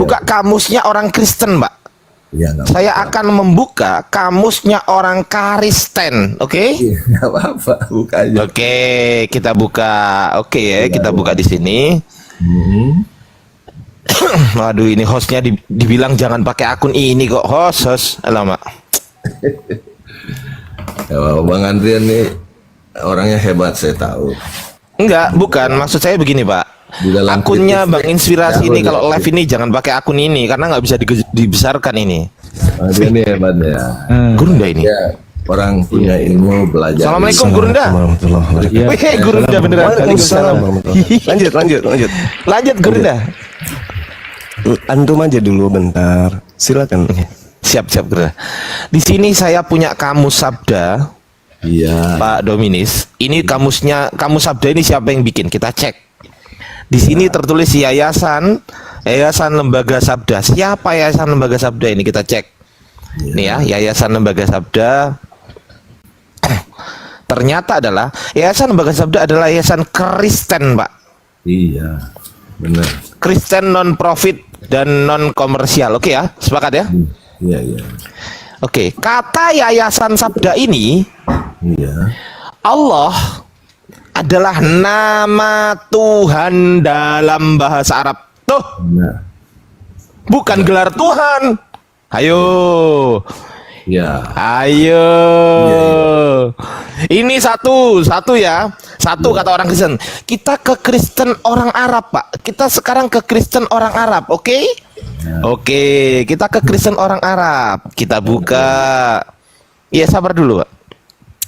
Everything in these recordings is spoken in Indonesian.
buka kamusnya orang Kristen, Pak. Ya, Saya akan membuka kamusnya orang Kristen, oke? Iya, nggak apa-apa, buka aja. Oke, kita buka. Oke ya, kita buka di sini. Waduh, ini hostnya dibilang jangan pakai akun ini kok, host. Alamak. Ya, Bang Andrian nih orangnya hebat, saya tahu. Enggak, bukan. Maksud saya begini, Pak. Di dalam Akunnya kritik, Bang Inspirasi ini kalau ya. live ini jangan pakai akun ini karena nggak bisa dibesarkan ini. Bang Andrian ini hebat ya. Gurunda ini. Ya, orang punya ilmu, belajar. Assalamualaikum Gurunda. Wih, Gurunda beneran. Waalaikumsalam. Lanjut. Lanjut Gurunda. Antum aja dulu bentar. Silakan. Siap Gurunda. Di sini saya punya kamus sabda. Iya. Pak Dominis, ini kamus sabda ini siapa yang bikin? Kita cek. Di sini tertulis Yayasan Lembaga Sabda. Siapa Yayasan Lembaga Sabda ini? Kita cek. Nih ya, Yayasan Lembaga Sabda. Ternyata adalah Yayasan Lembaga Sabda adalah yayasan Kristen, Pak. Iya, benar. Kristen non profit dan non komersial. Oke ya, sepakat ya? Iya. Oke, kata Yayasan Sabda ini, Iya. Allah adalah nama Tuhan dalam bahasa Arab. Tuh, Nah, bukan gelar Tuhan. Ayo. ya. Ayo. Ini satu ya. Satu kata orang Kristen. Kita ke Kristen orang Arab, Pak. Kita sekarang ke Kristen orang Arab, oke? Oke, kita ke Kristen orang Arab. Kita buka. Iya, sabar dulu, Pak.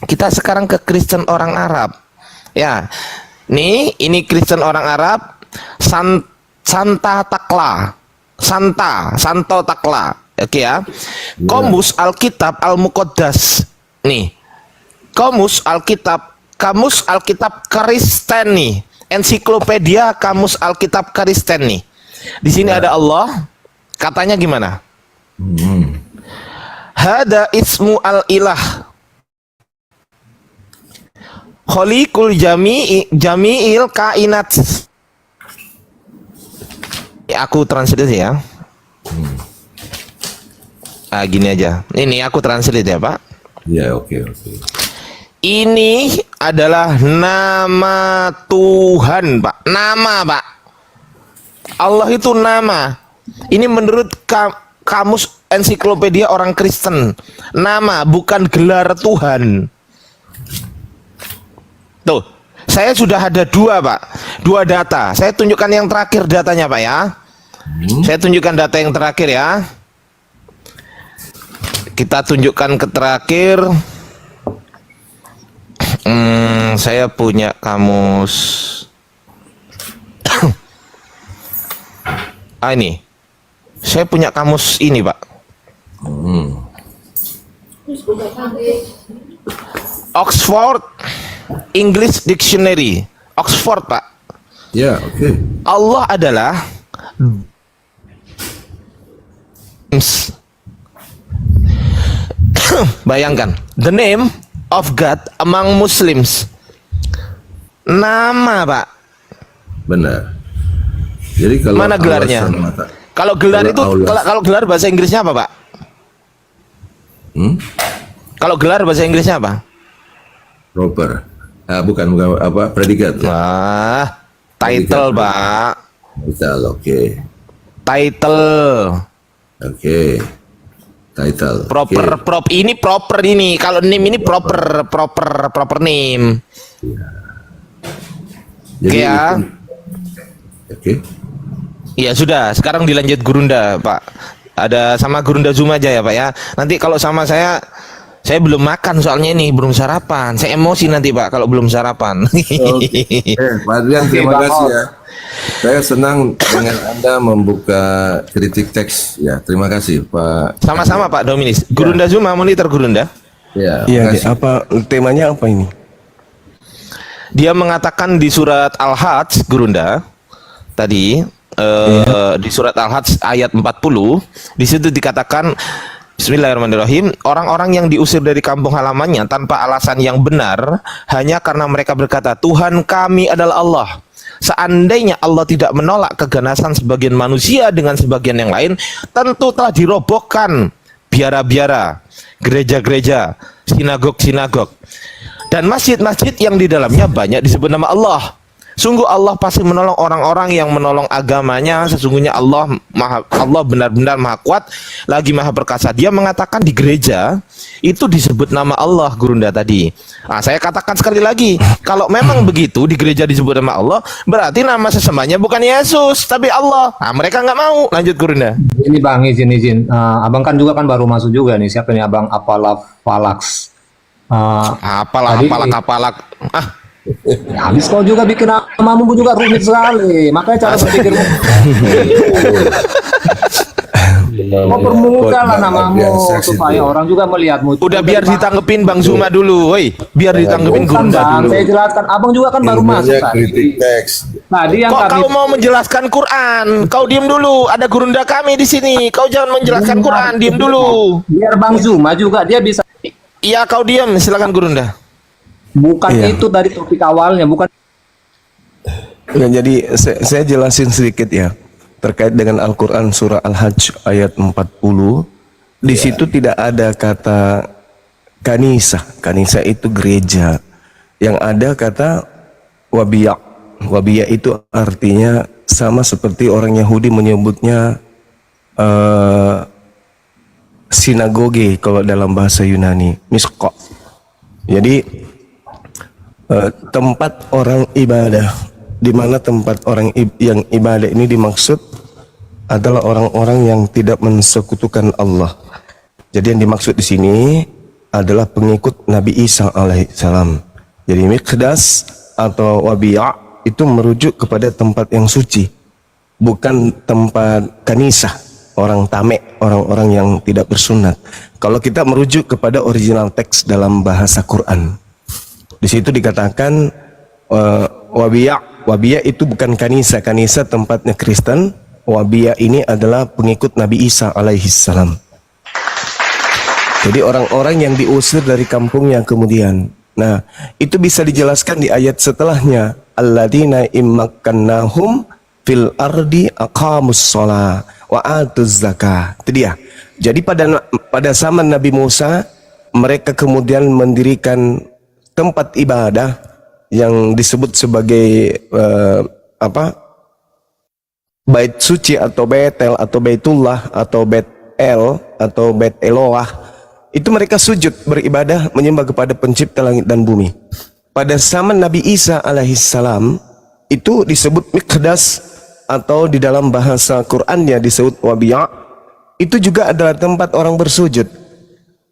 Kita sekarang ke Kristen orang Arab. Ya. Nih, ini Kristen orang Arab. Santo Takla. Oke ya. Komus Alkitab Al-Muqaddas. Nih. Kamus Alkitab Kristen nih. Ensiklopedia Kamus Alkitab Kristen nih. Di sini ada Allah. Katanya gimana? Hada ismu al-ilah. Khaliqul jami'il kainat. Aku translate ya. Gini aja. Ini aku translate ya, Pak. Ya, oke. Ini adalah nama Tuhan, Pak. Nama, Pak. Allah itu nama. Ini menurut kamus ensiklopedia orang Kristen. Nama, bukan gelar Tuhan. Tuh, saya sudah ada dua, Pak. Dua data. Saya tunjukkan yang terakhir datanya, Pak ya. Saya tunjukkan data yang terakhir ya. Kita tunjukkan ke terakhir. Saya punya kamus. Ini. Saya punya kamus ini, Pak. Oxford English Dictionary. Oxford, Pak. Ya, oke. Allah adalah bayangkan, the name of God among Muslims. Nama, Pak. Benar. Jadi kalau Mana gelarnya? Kalau gelar itu, kalau gelar bahasa Inggrisnya apa, Pak? Kalau gelar bahasa Inggrisnya apa? Proper. Bukan apa? Predikat. Title, Pak. Title, oke. Title. Oke. Title. Proper, ini proper ini. Kalau name ini proper name. Jadi, ya. Oke. Ya sudah, sekarang dilanjut Gurunda, Pak. Ada sama Gurunda Zoom aja ya, Pak ya. Nanti kalau sama saya belum makan soalnya ini, belum sarapan. Saya emosi nanti, Pak, kalau belum sarapan. Oke. Pak Adrian, terima kasih ya. Saya senang dengan Anda membuka kritik teks. Ya, terima kasih, Pak. Sama-sama, Pak Dominis. Gurunda Zoom, monitor Gurunda. Ya, Iya, apa temanya apa ini? Dia mengatakan di surat Al-Hajj, Gurunda, tadi di surat Al-Hajj ayat 40, di situ dikatakan, Bismillahirrahmanirrahim, orang-orang yang diusir dari kampung halamannya tanpa alasan yang benar hanya karena mereka berkata, Tuhan kami adalah Allah. seandainya Allah tidak menolak keganasan sebagian manusia dengan sebagian yang lain, tentu telah dirobohkan biara-biara, gereja-gereja, sinagog-sinagog, dan masjid-masjid yang di dalamnya banyak disebut nama Allah. Sungguh Allah pasti menolong orang-orang yang menolong agamanya. Sesungguhnya Allah benar-benar maha kuat, lagi maha perkasa. Dia mengatakan di gereja itu disebut nama Allah, Gurunda tadi. Nah, saya katakan sekali lagi, kalau memang begitu di gereja disebut nama Allah, berarti nama sesembahnya bukan Yesus tapi Allah. Nah, mereka nggak mau. Lanjut, Gurunda. Ini Bang, izin. Abang kan juga kan baru masuk juga nih. Siapa nih Abang Apalafalax? Apalak. Ya, habis kau juga bikin namamu juga rumit sekali. Makanya cara berpikirmu. Mau permudah lah namamu supaya orang juga melihatmu. Udah biar ditanggepin Bang Zuma dulu, woi. Biar ditanggepin Bukan, Gurunda Bang, dulu. saya jelaskan. Abang juga kan baru masuk tadi. kritik teks. Tadi yang Kok kami kau mau menjelaskan Quran? Kau diam dulu. Ada Gurunda kami di sini. Kau jangan menjelaskan Quran. Diam dulu. biar Bang Zuma juga dia bisa. Iya, kau diam. Silakan Gurunda. Bukan Iya. itu dari topik awalnya, bukan. Nah, jadi saya jelasin sedikit ya terkait dengan Al-Quran surah Al-Hajj ayat 40. Di situ tidak ada kata kanisa. Kanisa itu gereja. Yang ada kata wabiyak. Wabiyak itu artinya sama seperti orang Yahudi menyebutnya sinagoge kalau dalam bahasa Yunani, miskok. Jadi tempat orang ibadah, di mana tempat orang yang ibadah ini dimaksud adalah orang-orang yang tidak mensekutukan Allah. Jadi yang dimaksud di sini adalah pengikut Nabi Isa alaihissalam. Jadi Miqdas atau Wabiya itu merujuk kepada tempat yang suci, bukan tempat kanisah, orang tamek, orang-orang yang tidak bersunat. Kalau kita merujuk kepada original teks dalam bahasa Quran, di situ dikatakan Wabiya itu bukan kanisa. Kanisa tempatnya Kristen. Wabiya ini adalah pengikut Nabi Isa alaihissalam. Jadi orang-orang yang diusir dari kampungnya kemudian. Nah, itu bisa dijelaskan di ayat setelahnya. Alladzina immakkannahum fil ardi aqamus shalah wa atuz zakah. Itu dia. Jadi pada zaman Nabi Musa, mereka kemudian mendirikan tempat ibadah yang disebut sebagai bait suci atau Betel atau Baitullah atau Bet El atau Bet Eloah. Itu mereka sujud beribadah menyembah kepada pencipta langit dan bumi. Pada zaman Nabi Isa alaihissalam itu disebut Miqdas atau di dalam bahasa Qur'annya disebut Wabiya. Itu juga adalah tempat orang bersujud.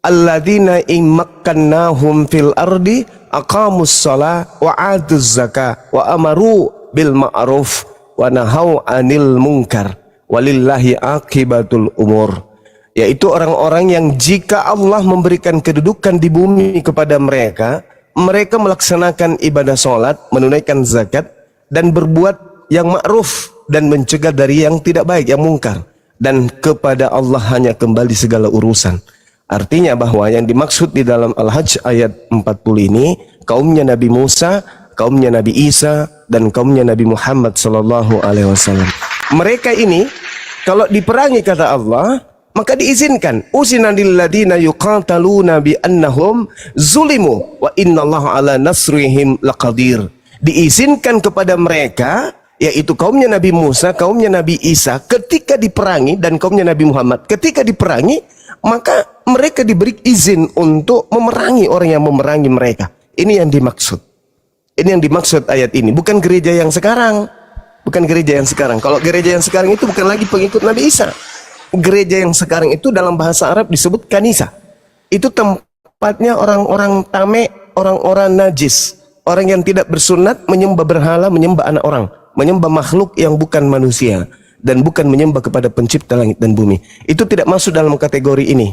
Alladzina immakkannahum fil ardi aqamus shalah wa atuz zakah wa amaru bil ma'ruf wa nahau 'anil munkar walillahi akibatul umur. Yaitu orang-orang yang jika Allah memberikan kedudukan di bumi kepada mereka, mereka melaksanakan ibadah salat, menunaikan zakat dan berbuat yang ma'ruf dan mencegah dari yang tidak baik, yang mungkar, dan kepada Allah hanya kembali segala urusan. Artinya bahwa yang dimaksud di dalam Al-Hajj ayat 40 ini kaumnya Nabi Musa, kaumnya Nabi Isa, dan kaumnya Nabi Muhammad sallallahu alaihi wasallam. Mereka ini kalau diperangi kata Allah, maka diizinkan. Uzina lil ladina yuqataluna bi annahum zulimu wa innallaha ala nasrihim laqadir. Diizinkan kepada mereka, yaitu kaumnya Nabi Musa, kaumnya Nabi Isa ketika diperangi, dan kaumnya Nabi Muhammad ketika diperangi, maka mereka diberi izin untuk memerangi orang yang memerangi mereka. Ini yang dimaksud. Ini yang dimaksud ayat ini. Bukan gereja yang sekarang. Bukan gereja yang sekarang. Kalau gereja yang sekarang itu bukan lagi pengikut Nabi Isa. Gereja yang sekarang itu dalam bahasa Arab disebut kanisa. Itu tempatnya orang-orang tamek, orang-orang najis. Orang yang tidak bersunat, menyembah berhala, menyembah anak orang. Menyembah makhluk yang bukan manusia. Dan bukan menyembah kepada pencipta langit dan bumi. Itu tidak masuk dalam kategori ini.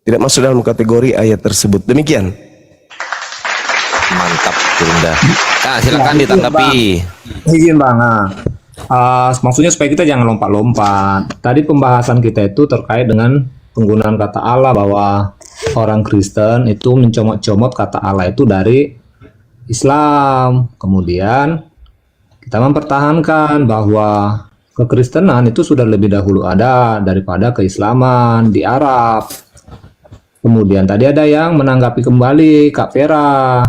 Tidak masuk dalam kategori ayat tersebut. Demikian. Mantap, Gurunda. Silakan ditanggapi. Izin Bang. Maksudnya supaya kita jangan lompat-lompat. Tadi pembahasan kita itu terkait dengan penggunaan kata Allah, bahwa orang Kristen itu mencomot-comot kata Allah itu dari Islam. Kemudian Kita mempertahankan bahwa kekristenan itu sudah lebih dahulu ada daripada keislaman di Arab. Kemudian tadi ada yang menanggapi kembali Kak Vera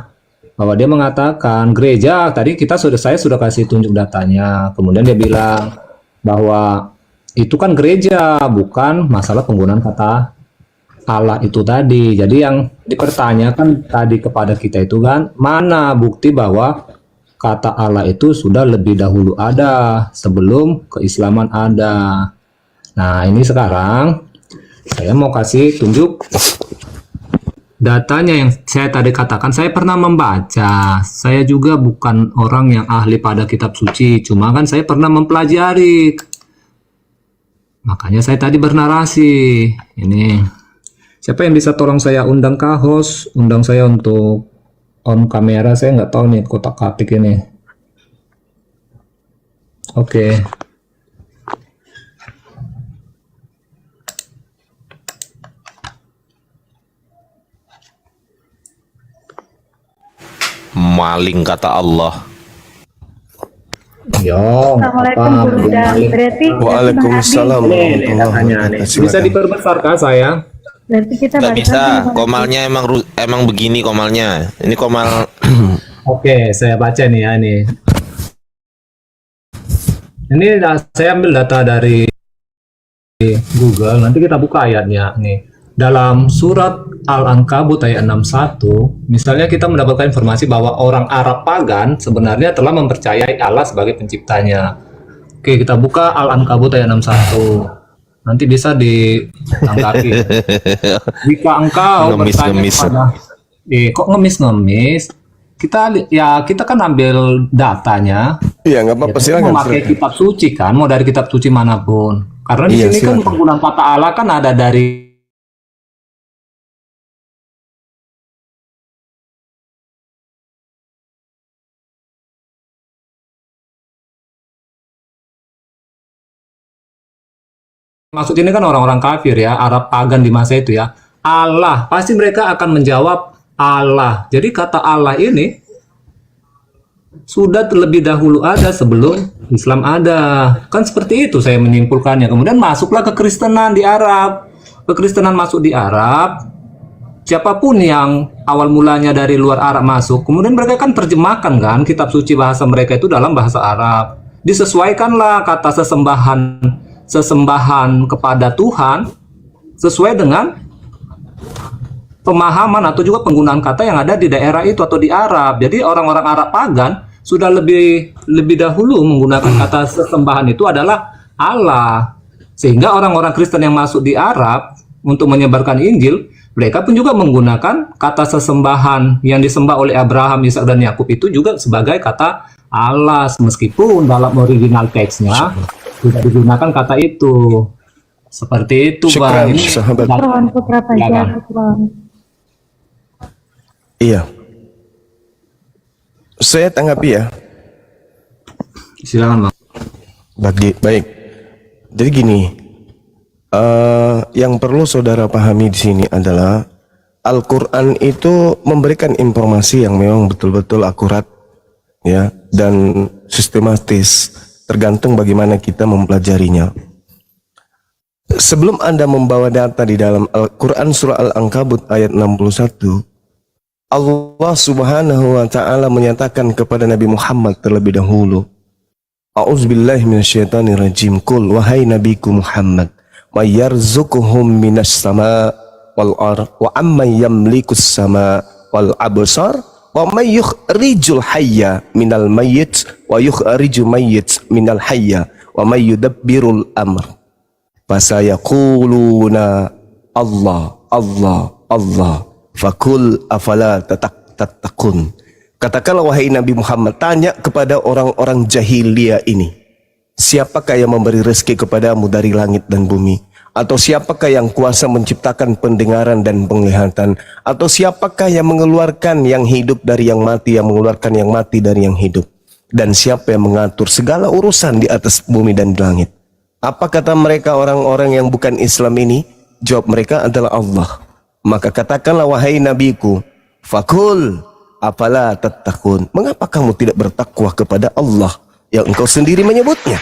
bahwa dia mengatakan gereja, tadi saya sudah kasih tunjuk datanya. Kemudian dia bilang bahwa itu kan gereja, bukan masalah penggunaan kata Allah itu tadi. Jadi yang dipertanyakan tadi kepada kita itu kan, mana bukti bahwa kata Allah itu sudah lebih dahulu ada sebelum keislaman ada. Nah, ini sekarang saya mau kasih tunjuk datanya yang saya tadi katakan. Saya pernah membaca. Saya juga bukan orang yang ahli pada kitab suci, cuma kan saya pernah mempelajari. Makanya saya tadi bernarasi. Ini siapa yang bisa tolong saya undang ke host, undang saya untuk on kamera. Saya nggak tahu nih kotak katik ini. Oke. Maling kata Allah. Yo, Assalamualaikum apa? Guru Ida. Berarti Waalaikumsalam Nih, warahmatullahi katanya nih. wabarakatuh. Bisa diperbesar kah saya? berarti kita Nggak balik bisa, lagi ke komalnya emang begini komalnya. Ini komal Oke, saya baca nih ya ini. Ini saya ambil data dari Google. Nanti kita buka ayatnya nih. Dalam surat Al-Ankabut ayat 61, misalnya kita mendapatkan informasi bahwa orang Arab pagan sebenarnya telah mempercayai Allah sebagai penciptanya. Oke, kita buka Al-Ankabut ayat 61. Nanti bisa ditanggapi. Jika engkau bertanya Ngemis-ngemis. kepada kok ngemis-ngemis? Kita kan ambil datanya. Iya, nggak apa-apa, Ya, silakan. memakai silakan. kitab suci kan, mau dari kitab suci manapun. Karena di Iya, sini kan silakan. penggunaan kata Allah kan ada dari maksud ini kan orang-orang kafir ya, Arab pagan di masa itu ya. Allah, pasti mereka akan menjawab Allah. Jadi kata Allah ini sudah terlebih dahulu ada sebelum Islam ada. Kan seperti itu saya menyimpulkannya. Kemudian masuklah kekristenan di Arab. Kekristenan masuk di Arab. Siapapun yang awal mulanya dari luar Arab masuk, kemudian mereka kan terjemahkan kan kitab suci bahasa mereka itu dalam bahasa Arab. Disesuaikanlah kata sesembahan kepada Tuhan sesuai dengan pemahaman atau juga penggunaan kata yang ada di daerah itu atau di Arab. Jadi orang-orang Arab pagan sudah lebih dahulu menggunakan kata sesembahan itu adalah Allah. Sehingga orang-orang Kristen yang masuk di Arab untuk menyebarkan Injil, mereka pun juga menggunakan kata sesembahan yang disembah oleh Abraham, Ishak dan Yakub itu juga sebagai kata Allah, meskipun dalam original teksnya tidak digunakan kata itu. Seperti itu, Syukran, Bang. Ini sahabat. Putra Putra Ya, Fajar. Bang. Iya. Saya tanggapi ya. Silakan, Bang. Baik. Jadi gini, yang perlu saudara pahami di sini adalah Al-Quran itu memberikan informasi yang memang betul-betul akurat, ya, dan sistematis, tergantung bagaimana kita mempelajarinya. Sebelum Anda membawa data di dalam Al-Quran surah Al-Ankabut ayat 61, Allah Subhanahu wa taala menyatakan kepada Nabi Muhammad terlebih dahulu, A'udzubillahi minasyaitonirrajim. Qul wahai nabiku Muhammad, may yarzuquhum minas sama wal ar wa amman yamlikus sama wal absar wa may yukhrijul hayya minal mayyit wa yukhriju mayyit minal hayya wa may yudabbirul amr. Fasayaquluna Allah. Fakul afala tattaqun. Katakanlah wahai Nabi Muhammad, tanya kepada orang-orang jahiliyah ini, siapakah yang memberi rezeki kepadamu dari langit dan bumi? Atau siapakah yang kuasa menciptakan pendengaran dan penglihatan? Atau siapakah yang mengeluarkan yang hidup dari yang mati, yang mengeluarkan yang mati dari yang hidup? Dan siapa yang mengatur segala urusan di atas bumi dan di langit? Apa kata mereka orang-orang yang bukan Islam ini? Jawab mereka adalah Allah. Maka katakanlah wahai nabiku, fakul afala tattaqun. Mengapa kamu tidak bertakwa kepada Allah? yang engkau sendiri menyebutnya.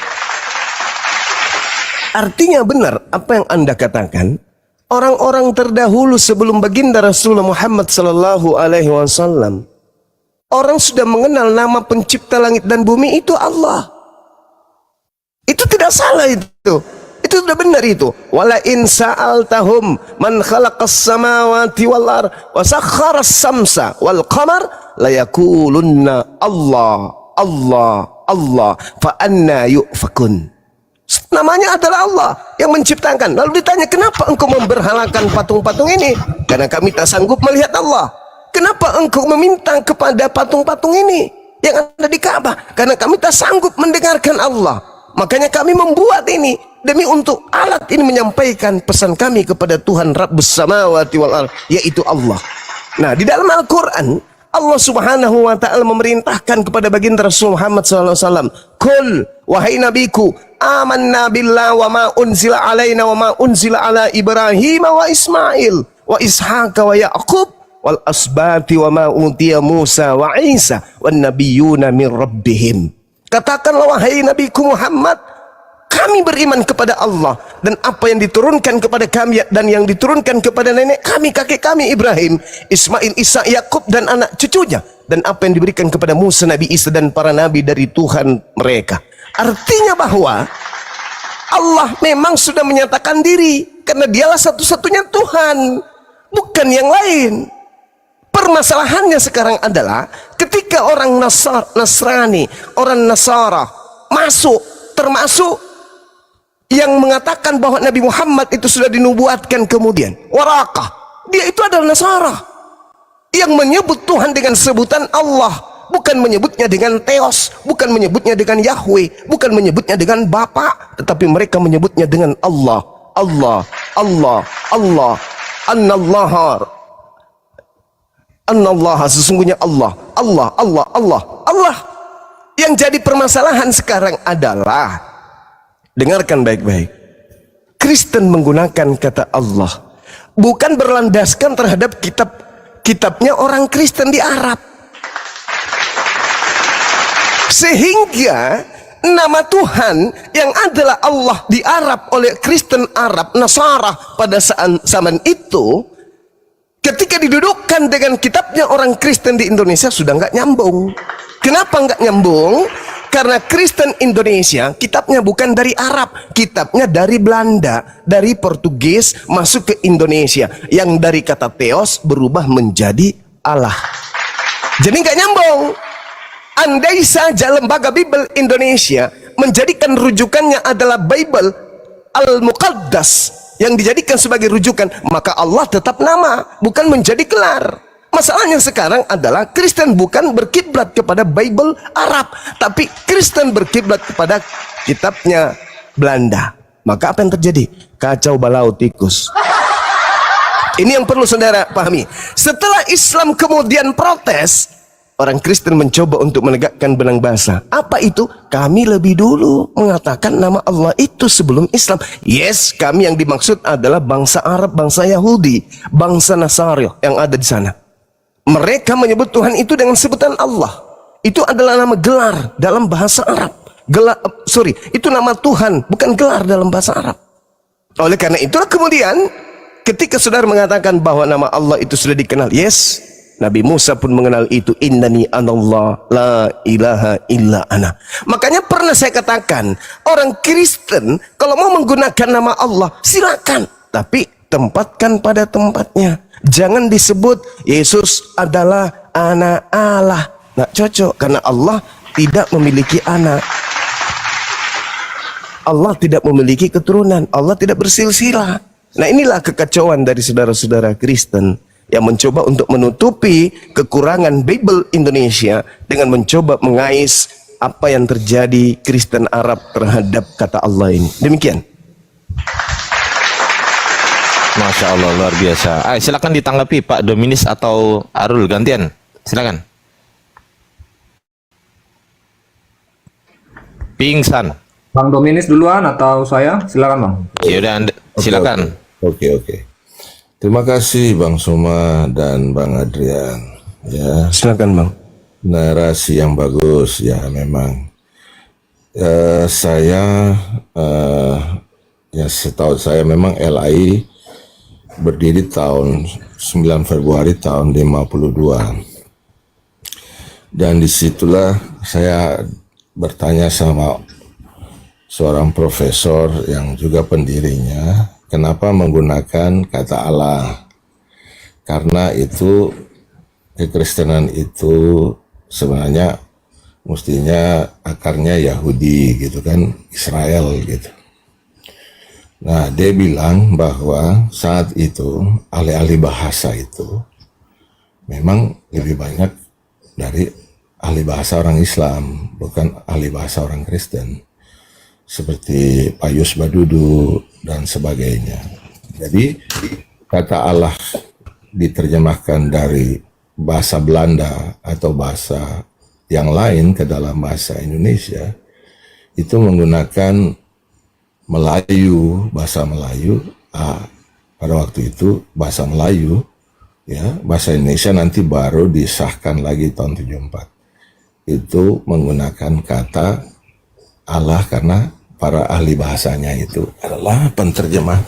Artinya benar apa yang Anda katakan. Orang-orang terdahulu sebelum baginda Rasulullah Muhammad sallallahu alaihi wasallam, orang sudah mengenal nama pencipta langit dan bumi itu Allah. Itu tidak salah itu. Itu sudah benar itu. Wala in sa'altahum man khalaqas samawati wal ard wa sakhkharas samsa wal qamar la yaqulunna Allah, Allah, Allah. Fa anna yufakun. Namanya adalah Allah yang menciptakan. Lalu ditanya, kenapa engkau memberhalakan patung-patung ini? Karena kami tak sanggup melihat Allah. Kenapa engkau meminta kepada patung-patung ini yang ada di Ka'bah? Karena kami tak sanggup mendengarkan Allah. Makanya kami membuat ini demi untuk alat ini menyampaikan pesan kami kepada Tuhan Rabbus Samawati wal Ard, yaitu Allah. Nah, di dalam Al-Quran Allah subhanahu wa ta'ala memerintahkan kepada baginda Rasul Muhammad SAW, Kul, wahai nabiku, amanna billah wa ma unzila alaina wa ma unzila ala Ibrahim wa Ismail wa Ishaq wa Yaqub wal asbati wa ma utiya Musa wa Isa wan nabiyuna min rabbihim. Katakanlah wahai nabiku Muhammad, kami beriman kepada Allah dan apa yang diturunkan kepada kami dan yang diturunkan kepada nenek kami, kakek kami Ibrahim, Ismail, Isa, Yakub dan anak cucunya, dan apa yang diberikan kepada Musa, Nabi Isa dan para nabi dari Tuhan mereka. Artinya bahwa Allah memang sudah menyatakan diri karena dialah satu-satunya Tuhan, bukan yang lain. Permasalahannya sekarang adalah ketika orang Nasrani, orang Nasara masuk, termasuk yang mengatakan bahwa Nabi Muhammad itu sudah dinubuatkan kemudian, Warakah, dia itu adalah Nasara yang menyebut Tuhan dengan sebutan Allah, bukan menyebutnya dengan Theos, bukan menyebutnya dengan Yahweh, bukan menyebutnya dengan Bapa, tetapi mereka menyebutnya dengan Allah, Allah, Allah, Allah, An-Allah, sesungguhnya Allah, Allah, Allah, Allah, Allah. Yang jadi permasalahan sekarang adalah, dengarkan baik-baik, Kristen menggunakan kata Allah bukan berlandaskan terhadap kitabnya orang Kristen di Arab, sehingga nama Tuhan yang adalah Allah di Arab oleh Kristen Arab Nasara pada zaman itu, ketika didudukkan dengan kitabnya orang Kristen di Indonesia sudah nggak nyambung. Kenapa nggak nyambung? Karena Kristen Indonesia kitabnya bukan dari Arab, kitabnya dari Belanda, dari Portugis masuk ke Indonesia, yang dari kata Theos berubah menjadi Allah. Jadi nggak nyambung. Andai saja lembaga Bible Indonesia menjadikan rujukannya adalah Bible Al-Muqaddas yang dijadikan sebagai rujukan, maka Allah tetap nama, bukan menjadi gelar. Masalahnya sekarang adalah Kristen bukan berkiblat kepada Bible Arab, tapi Kristen berkiblat kepada kitabnya Belanda. Maka apa yang terjadi? Kacau balau tikus. Ini yang perlu saudara pahami. Setelah Islam kemudian protes, orang Kristen mencoba untuk menegakkan benang basah. Apa itu? Kami lebih dulu mengatakan nama Allah itu sebelum Islam. Yes, kami yang dimaksud adalah bangsa Arab, bangsa Yahudi, bangsa Nasari yang ada di sana. Mereka menyebut Tuhan itu dengan sebutan Allah. Itu adalah nama gelar dalam bahasa Arab. Itu nama Tuhan, bukan gelar dalam bahasa Arab. Oleh karena itulah kemudian ketika saudara mengatakan bahwa nama Allah itu sudah dikenal, yes, Nabi Musa pun mengenal itu, innani anallah la ilaha illa ana. Makanya pernah saya katakan, orang Kristen kalau mau menggunakan nama Allah silakan, tapi tempatkan pada tempatnya. Jangan disebut Yesus adalah anak Allah. Nggak cocok, karena Allah tidak memiliki anak. Allah tidak memiliki keturunan. Allah tidak bersilsilah. Nah, inilah kekacauan dari saudara-saudara Kristen yang mencoba untuk menutupi kekurangan Bible Indonesia dengan mencoba mengais apa yang terjadi Kristen Arab terhadap kata Allah ini. Demikian. Masya Allah, luar biasa. Silakan ditanggapi Pak Dominis atau Arul, gantian. Silakan. Pingsan. Bang Dominis duluan atau saya? Silakan Bang. Ya udah, silakan. Oke. Terima kasih Bang Soma dan Bang Adrian. Ya, Silakan Bang. narasi yang bagus ya memang. Saya ya setahu saya memang LAI berdiri tahun 9 Februari tahun 52. Dan disitulah saya bertanya sama seorang profesor yang juga pendirinya, kenapa menggunakan kata Allah? Karena itu kekristenan itu sebenarnya mestinya akarnya Yahudi gitu kan, Israel gitu. Nah, dia bilang bahwa saat itu ahli-ahli bahasa itu memang lebih banyak dari ahli bahasa orang Islam, bukan ahli bahasa orang Kristen. Seperti Pius Badudu dan sebagainya. Jadi kata Allah diterjemahkan dari bahasa Belanda atau bahasa yang lain ke dalam bahasa Indonesia, itu menggunakan Melayu, bahasa Melayu. Pada waktu itu bahasa Melayu, ya, bahasa Indonesia nanti baru disahkan lagi tahun 74. Itu menggunakan kata Allah karena para ahli bahasanya itu adalah penterjemah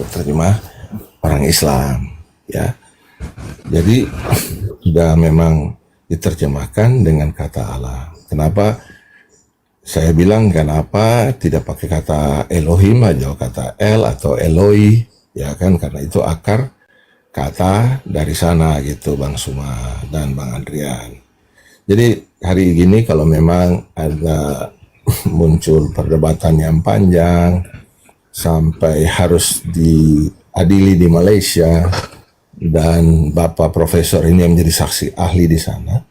orang Islam, ya. Jadi sudah memang diterjemahkan dengan kata Allah. Kenapa saya bilang kenapa tidak pakai kata Elohim aja, kata El atau Eloi, ya kan, karena itu akar kata dari sana gitu, Bang Suma dan Bang Adrian. Jadi hari ini kalau memang ada muncul perdebatan yang panjang sampai harus diadili di Malaysia, dan Bapak Profesor ini yang menjadi saksi ahli di sana,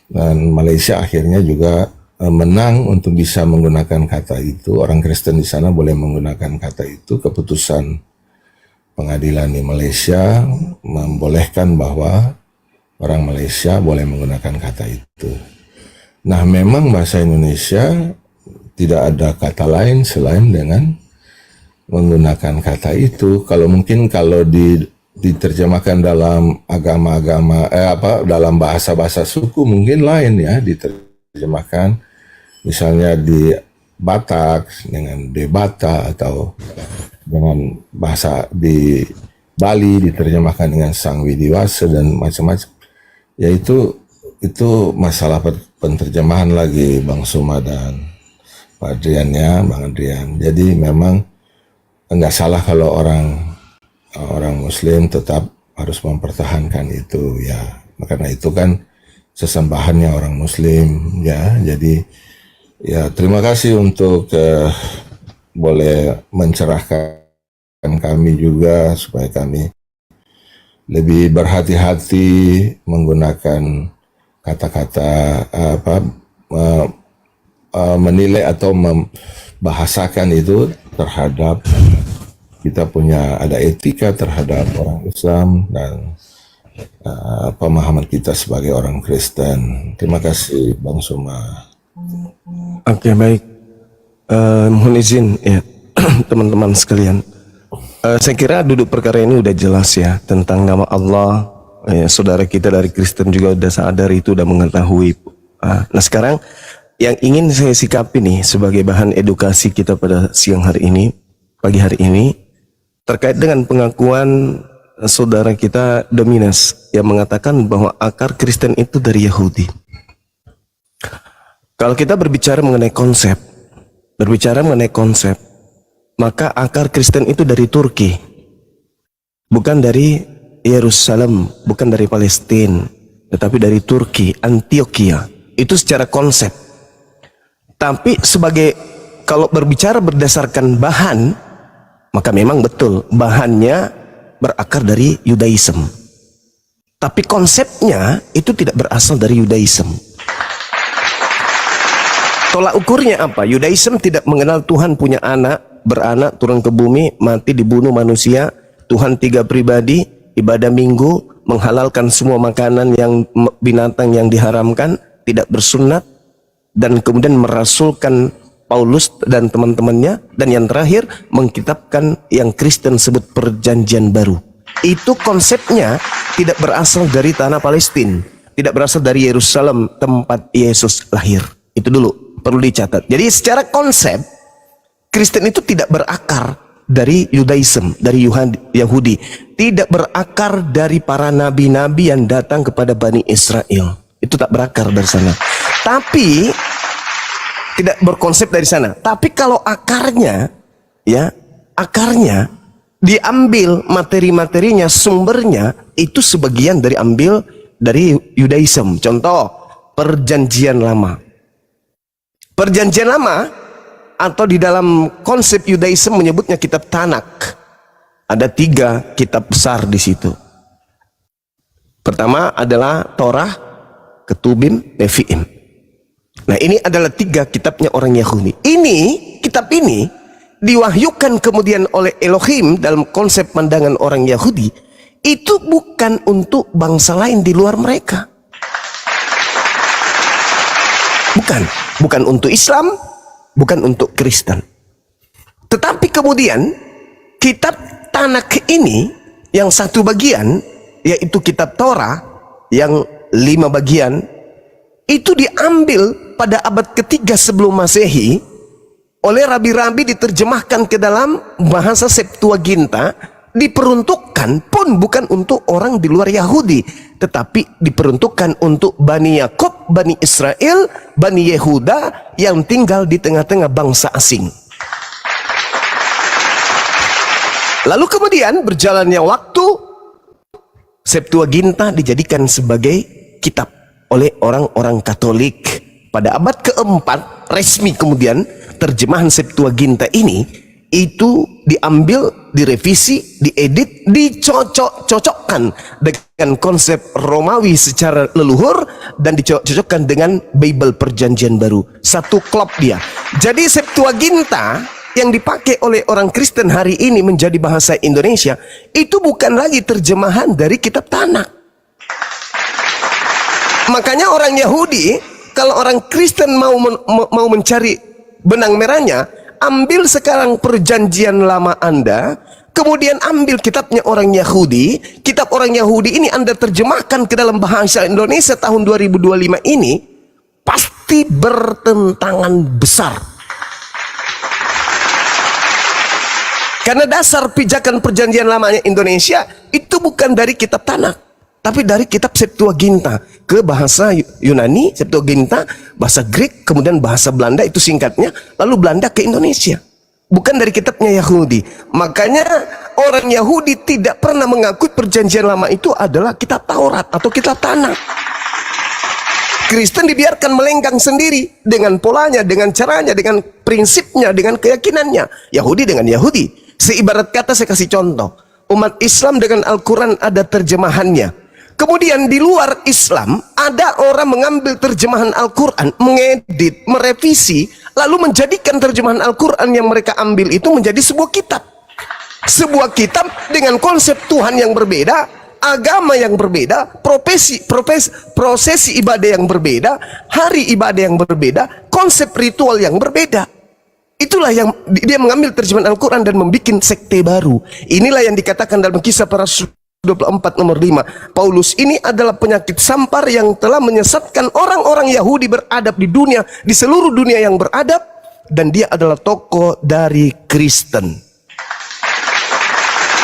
dan Malaysia akhirnya juga menang untuk bisa menggunakan kata itu. Orang Kristen di sana boleh menggunakan kata itu. Keputusan pengadilan di Malaysia membolehkan bahwa orang Malaysia boleh menggunakan kata itu. Nah, memang bahasa Indonesia tidak ada kata lain selain dengan menggunakan kata itu. Kalau mungkin kalau diterjemahkan dalam agama-agama dalam bahasa-bahasa suku mungkin lain ya, diterjemahkan misalnya di Batak dengan Debata, atau dengan bahasa di Bali diterjemahkan dengan Sang Widiwasa dan macam-macam. Ya itu masalah penterjemahan lagi, Bang Suma dan Pak Adrian ya, Bang Adrian. Jadi memang enggak salah kalau orang Muslim tetap harus mempertahankan itu ya. Karena itu kan sesembahannya orang Muslim ya. Jadi ya terima kasih untuk boleh mencerahkan kami juga supaya kami lebih berhati-hati menggunakan kata-kata menilai atau membahasakan itu terhadap kita punya ada etika terhadap orang Islam dan pemahaman kita sebagai orang Kristen. Terima kasih Bang Suma. Oke, baik. Mohon izin ya teman-teman sekalian. Saya kira duduk perkara ini udah jelas ya tentang nama Allah. Saudara kita dari Kristen juga udah sadar itu, udah mengetahui. Nah sekarang yang ingin saya sikapi nih sebagai bahan edukasi kita pada siang hari ini, pagi hari ini, terkait dengan pengakuan saudara kita Dominas yang mengatakan bahwa akar Kristen itu dari Yahudi. Kalau kita berbicara mengenai konsep, maka akar Kristen itu dari Turki, bukan dari Yerusalem, bukan dari Palestina, tetapi dari Turki, Antioquia. Itu secara konsep. Tapi kalau berbicara berdasarkan bahan, maka memang betul bahannya berakar dari Yudaism. Tapi konsepnya itu tidak berasal dari Yudaism. Tolak ukurnya apa? Yudaism tidak mengenal Tuhan punya anak, beranak, turun ke bumi, mati, dibunuh manusia, Tuhan 3 pribadi, ibadah minggu, menghalalkan semua makanan yang binatang yang diharamkan, tidak bersunat, dan kemudian merasulkan Paulus dan teman-temannya, dan yang terakhir mengkitabkan yang Kristen sebut perjanjian baru. Itu konsepnya tidak berasal dari tanah Palestina, tidak berasal dari Yerusalem tempat Yesus lahir. Itu dulu. perlu dicatat. Jadi secara konsep Kristen itu tidak berakar dari Yudaism, dari Yahudi, tidak berakar dari para nabi-nabi yang datang kepada Bani Israel. Itu tak berakar dari sana. Tapi tidak berkonsep dari sana. Tapi kalau akarnya, ya, akarnya diambil materi-materinya, sumbernya itu sebagian dari ambil dari Yudaism. Contoh, Perjanjian Lama. Perjanjian Lama atau di dalam konsep Yudaism menyebutnya kitab Tanak. Ada 3 kitab besar di situ. Pertama adalah Torah, Ketubim, Nevi'im. Nah, ini adalah 3 kitabnya orang Yahudi. Kitab ini diwahyukan kemudian oleh Elohim dalam konsep pandangan orang Yahudi. Itu bukan untuk bangsa lain di luar mereka. Bukan untuk Islam, bukan untuk Kristen. Tetapi kemudian kitab Tanak ini yang satu bagian, yaitu kitab Torah yang 5 bagian, itu diambil pada abad ketiga sebelum Masehi oleh rabi-rabi, diterjemahkan ke dalam bahasa Septuaginta, diperuntukkan pun bukan untuk orang di luar Yahudi, tetapi diperuntukkan untuk Bani Yakob, Bani Israel, Bani Yehuda yang tinggal di tengah-tengah bangsa asing. Lalu kemudian berjalannya waktu, Septuaginta dijadikan sebagai kitab oleh orang-orang Katolik. Pada abad keempat resmi kemudian terjemahan Septuaginta ini itu diambil, direvisi, diedit, dicocok-cocokkan dengan konsep Romawi secara leluhur dan dicocokkan dengan Bible Perjanjian Baru. Satu klop dia. Jadi Septuaginta yang dipakai oleh orang Kristen hari ini menjadi bahasa Indonesia itu bukan lagi terjemahan dari kitab Tanak. Makanya orang Yahudi, kalau orang Kristen mau mencari benang merahnya, ambil sekarang Perjanjian Lama Anda, kemudian ambil kitabnya orang Yahudi. Kitab orang Yahudi ini Anda terjemahkan ke dalam bahasa Indonesia tahun 2025 ini, pasti bertentangan besar. Karena dasar pijakan Perjanjian Lamanya Indonesia itu bukan dari kitab Tanak, tapi dari kitab Septuaginta ke bahasa Yunani, Septuaginta, bahasa Greek, kemudian bahasa Belanda, itu singkatnya, lalu Belanda ke Indonesia. Bukan dari kitabnya Yahudi. Makanya orang Yahudi tidak pernah mengakui Perjanjian Lama itu adalah kitab Taurat atau kitab Tanak. Kristen dibiarkan melenggang sendiri dengan polanya, dengan caranya, dengan prinsipnya, dengan keyakinannya. Yahudi dengan Yahudi. Seibarat kata saya kasih contoh, umat Islam dengan Al-Quran ada terjemahannya. Kemudian di luar Islam ada orang mengambil terjemahan Al-Quran, mengedit, merevisi, lalu menjadikan terjemahan Al-Quran yang mereka ambil itu menjadi sebuah kitab. Sebuah kitab dengan konsep Tuhan yang berbeda, agama yang berbeda, prosesi ibadah yang berbeda, hari ibadah yang berbeda, konsep ritual yang berbeda. Itulah yang dia mengambil terjemahan Al-Quran dan membuat sekte baru. Inilah yang dikatakan dalam Kisah Para Rasul 24 nomor 5. Paulus ini adalah penyakit sampar yang telah menyesatkan orang-orang Yahudi beradab di dunia, di seluruh dunia yang beradab, dan dia adalah tokoh dari Kristen.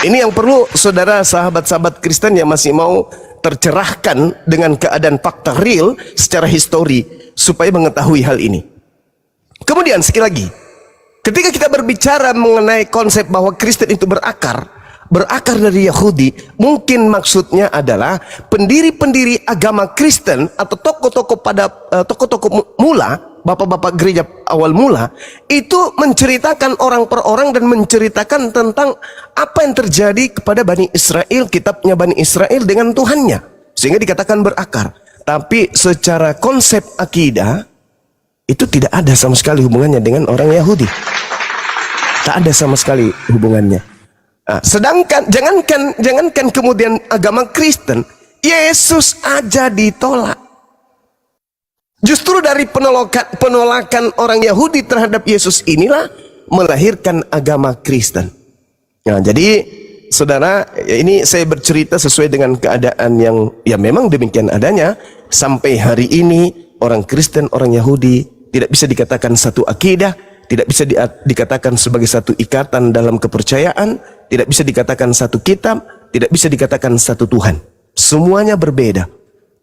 Ini yang perlu saudara sahabat-sahabat Kristen yang masih mau tercerahkan dengan keadaan fakta real secara histori supaya mengetahui hal ini. Kemudian sekali lagi, ketika kita berbicara mengenai konsep bahwa Kristen itu berakar dari Yahudi, mungkin maksudnya adalah pendiri-pendiri agama Kristen atau tokoh-tokoh mula, bapak-bapak gereja awal mula, itu menceritakan orang per orang dan menceritakan tentang apa yang terjadi kepada Bani Israel, kitabnya Bani Israel dengan Tuhannya, sehingga dikatakan berakar. Tapi secara konsep akidah itu tidak ada sama sekali hubungannya dengan orang Yahudi. Tak ada sama sekali hubungannya. Nah, sedangkan jangankan kemudian agama Kristen, Yesus aja ditolak. Justru dari penolakan orang Yahudi terhadap Yesus inilah melahirkan agama Kristen. Nah, jadi saudara, ini saya bercerita sesuai dengan keadaan yang ya memang demikian adanya. Sampai hari ini orang Kristen, orang Yahudi tidak bisa dikatakan satu akidah, tidak bisa dikatakan sebagai satu ikatan dalam kepercayaan, tidak bisa dikatakan satu kitab, tidak bisa dikatakan satu Tuhan. Semuanya berbeda.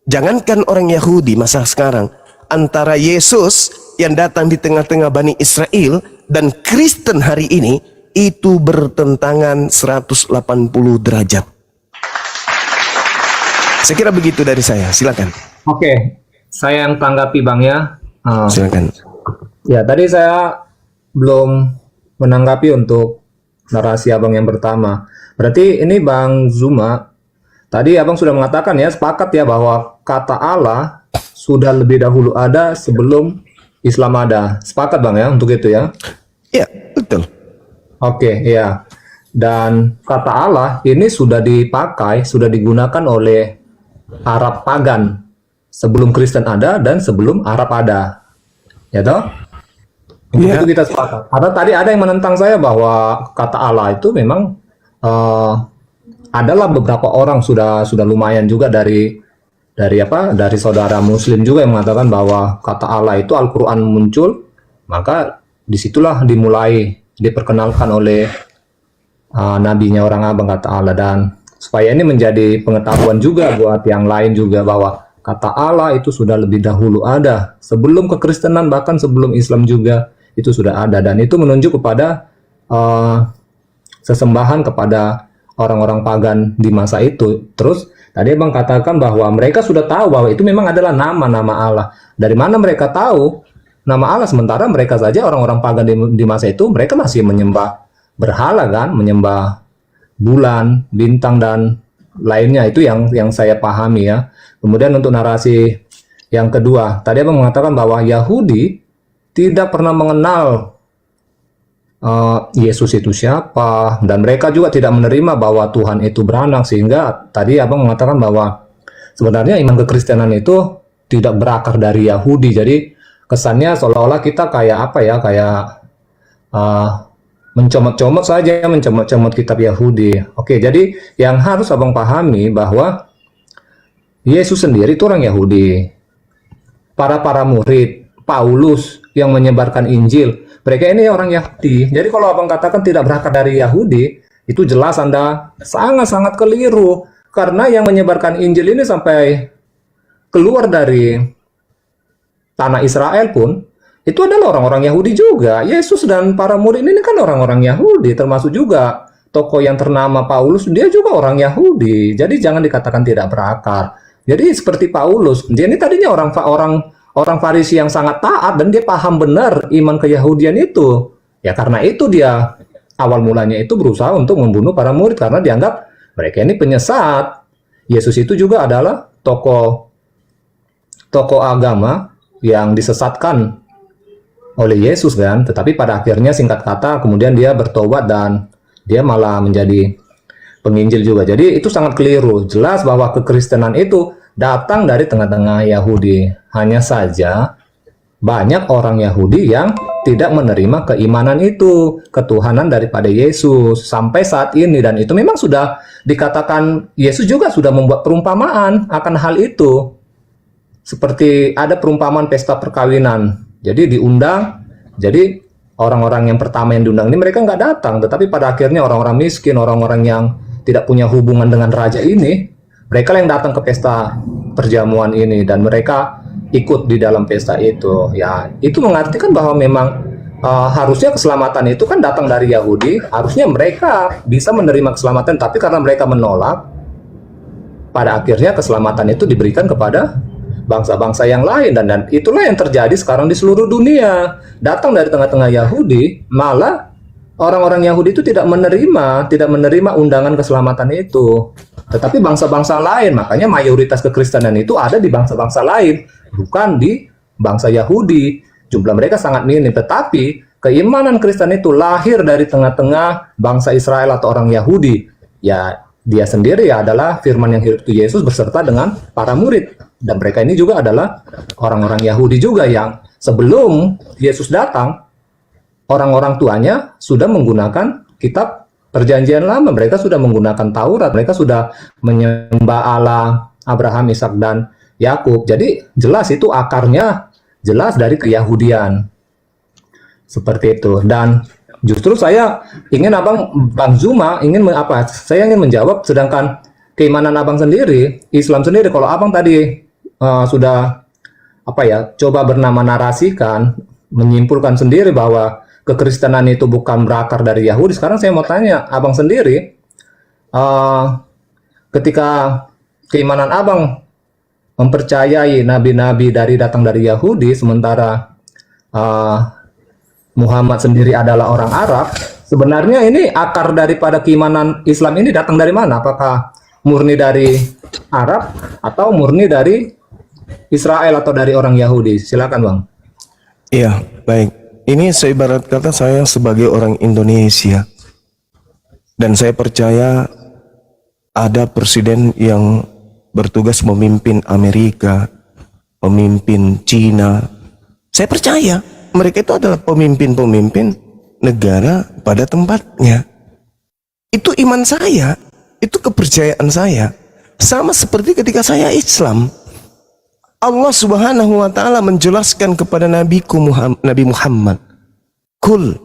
Jangankan orang Yahudi masa sekarang, antara Yesus yang datang di tengah-tengah Bani Israel dan Kristen hari ini, itu bertentangan 180 derajat. Saya kira begitu dari saya, silakan. Oke, saya yang tanggapi Bang ya. Silakan. Ya, tadi saya belum menanggapi untuk narasi Abang yang pertama. Berarti ini Bang Zuma, tadi Abang sudah mengatakan ya, sepakat ya bahwa kata Allah sudah lebih dahulu ada sebelum Islam ada. Sepakat Bang ya untuk itu ya? Ya, betul. Oke, ya. Dan kata Allah ini sudah dipakai, sudah digunakan oleh Arab pagan sebelum Kristen ada dan sebelum Arab ada. Ya toh? Untuk Ya. itu kita sepakat. Karena tadi ada yang menentang saya bahwa kata Allah itu memang adalah beberapa orang sudah lumayan juga dari saudara Muslim juga yang mengatakan bahwa kata Allah itu Al-Quran muncul, maka disitulah dimulai diperkenalkan oleh nabinya orang abang kata Allah. Dan supaya ini menjadi pengetahuan juga buat yang lain juga bahwa kata Allah itu sudah lebih dahulu ada sebelum kekristenan, bahkan sebelum Islam juga itu sudah ada, dan itu menunjuk kepada sesembahan kepada orang-orang pagan di masa itu. Terus tadi Bang katakan bahwa mereka sudah tahu bahwa itu memang adalah nama-nama Allah. Dari mana mereka tahu nama Allah, sementara mereka saja orang-orang pagan di masa itu mereka masih menyembah berhala kan, menyembah bulan, bintang dan lainnya. Itu yang saya pahami ya. Kemudian untuk narasi yang kedua, tadi Abang mengatakan bahwa Yahudi tidak pernah mengenal Yesus itu siapa, dan mereka juga tidak menerima bahwa Tuhan itu beranak, sehingga tadi Abang mengatakan bahwa sebenarnya iman kekristenan itu tidak berakar dari Yahudi. Jadi kesannya seolah-olah kita kayak apa ya, kayak mencomot-comot saja, mencomot-comot kitab Yahudi. Oke, jadi yang harus Abang pahami bahwa Yesus sendiri itu orang Yahudi. Para murid, Paulus yang menyebarkan Injil, mereka ini orang Yahudi. Jadi kalau Abang katakan tidak berakar dari Yahudi, itu jelas Anda sangat-sangat keliru. Karena yang menyebarkan Injil ini sampai keluar dari tanah Israel pun, itu adalah orang-orang Yahudi juga. Yesus dan para murid ini kan orang-orang Yahudi, termasuk juga tokoh yang ternama Paulus, dia juga orang Yahudi. Jadi jangan dikatakan tidak berakar. Jadi seperti Paulus, dia ini tadinya orang Farisi yang sangat taat, dan dia paham benar iman keyahudian itu. Ya karena itu dia awal mulanya itu berusaha untuk membunuh para murid karena dianggap mereka ini penyesat. Yesus itu juga adalah tokoh agama yang disesatkan oleh Yesus kan, tetapi pada akhirnya singkat kata kemudian dia bertobat dan dia malah menjadi penginjil juga. Jadi itu sangat keliru. Jelas bahwa kekristenan itu datang dari tengah-tengah Yahudi. Hanya saja banyak orang Yahudi yang tidak menerima keimanan itu, ketuhanan daripada Yesus sampai saat ini. Dan itu memang sudah dikatakan, Yesus juga sudah membuat perumpamaan akan hal itu. Seperti ada perumpamaan pesta perkawinan. Jadi diundang, jadi orang-orang yang pertama yang diundang ini mereka nggak datang, tetapi pada akhirnya orang-orang miskin, orang-orang yang tidak punya hubungan dengan raja ini, mereka yang datang ke pesta perjamuan ini dan mereka ikut di dalam pesta itu. Ya, itu mengartikan bahwa memang harusnya keselamatan itu kan datang dari Yahudi, harusnya mereka bisa menerima keselamatan, tapi karena mereka menolak, pada akhirnya keselamatan itu diberikan kepada bangsa-bangsa yang lain, dan itulah yang terjadi sekarang di seluruh dunia. Datang dari tengah-tengah Yahudi, malah orang-orang Yahudi itu tidak menerima undangan keselamatan itu. Tetapi bangsa-bangsa lain, makanya mayoritas kekristenan itu ada di bangsa-bangsa lain, bukan di bangsa Yahudi. Jumlah mereka sangat minim, tetapi keimanan Kristen itu lahir dari tengah-tengah bangsa Israel atau orang Yahudi. Ya, dia sendiri adalah firman yang hidup itu Yesus beserta dengan para murid. Dan mereka ini juga adalah orang-orang Yahudi juga yang sebelum Yesus datang, orang-orang tuanya sudah menggunakan kitab Perjanjian Lama. Mereka sudah menggunakan Taurat, mereka sudah menyembah Allah Abraham, Ishak dan Yakub. Jadi jelas itu akarnya jelas dari keyahudian. Seperti itu. Dan justru saya ingin Bang Zuma saya ingin menjawab, sedangkan keimanan Abang sendiri, Islam sendiri, kalau Abang tadi sudah coba bernama narasikan, menyimpulkan sendiri bahwa kekristenan itu bukan berakar dari Yahudi. Sekarang saya mau tanya Abang sendiri, ketika keimanan Abang mempercayai nabi-nabi datang dari Yahudi, sementara Muhammad sendiri adalah orang Arab, sebenarnya ini akar daripada keimanan Islam ini datang dari mana? Apakah murni dari Arab atau murni dari Israel atau dari orang Yahudi? Silakan Bang. Iya, baik. Ini saya ibarat kata saya sebagai orang Indonesia, dan saya percaya ada presiden yang bertugas memimpin Amerika, memimpin Cina. Saya percaya mereka itu adalah pemimpin-pemimpin negara pada tempatnya. Itu iman saya, itu kepercayaan saya. Sama seperti ketika saya Islam. Allah Subhanahu wa taala menjelaskan kepada Nabi Muhammad, "Qul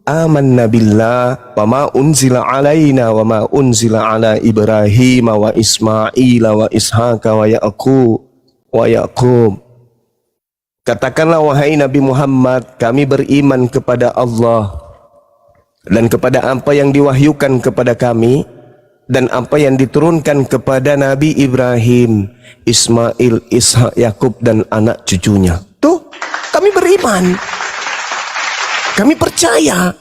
amanna billah wa ma unzila alaina wa ma unzila ala Ibrahim wa Ismail wa Ishaq wa Yaqub." Katakanlah wahai Nabi Muhammad, kami beriman kepada Allah dan kepada apa yang diwahyukan kepada kami dan apa yang diturunkan kepada Nabi Ibrahim, Ismail, Ishak, Yakub dan anak cucunya. Tuh, kami beriman. Kami percaya,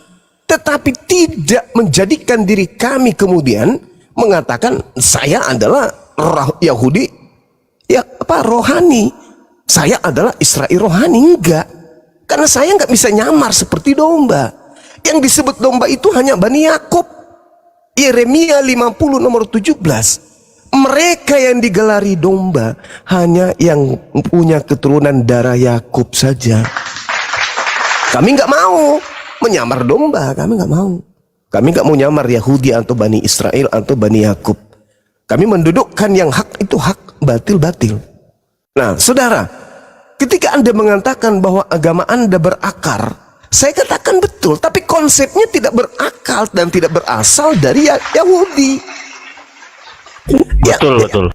tetapi tidak menjadikan diri kami kemudian mengatakan saya adalah Yahudi, rohani. Saya adalah Israel rohani. Enggak. Karena saya nggak bisa nyamar seperti domba. Yang disebut domba itu hanya Bani Yakub. Yeremia 50 nomor 17. Mereka yang digelari domba hanya yang punya keturunan darah Yakub saja. Kami nggak mau menyamar domba, kami nggak mau. Kami nggak mau nyamar Yahudi atau Bani Israel atau Bani Yakub. Kami mendudukkan yang hak itu hak, batil-batil. Nah, saudara, ketika Anda mengatakan bahwa agama Anda berakar, saya katakan betul, tapi konsepnya tidak berakal dan tidak berasal dari Yahudi. Betul.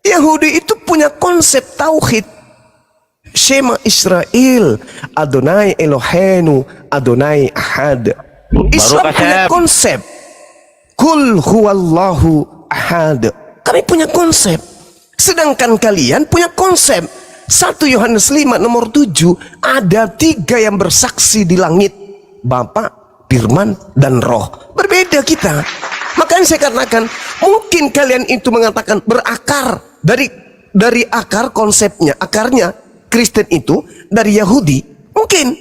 Yahudi itu punya konsep tauhid. Shema Israel, Adonai Eloheinu, Adonai Ahad. Islam punya konsep. Kul huwallahu ahad. Kami punya konsep. Sedangkan kalian punya konsep. 1 Yohanes 5 nomor 7, ada 3 yang bersaksi di langit, Bapa, Firman, dan Roh. Berbeda kita. Makanya saya katakan, mungkin kalian itu mengatakan berakar dari akar konsepnya, akarnya Kristen itu dari Yahudi, mungkin.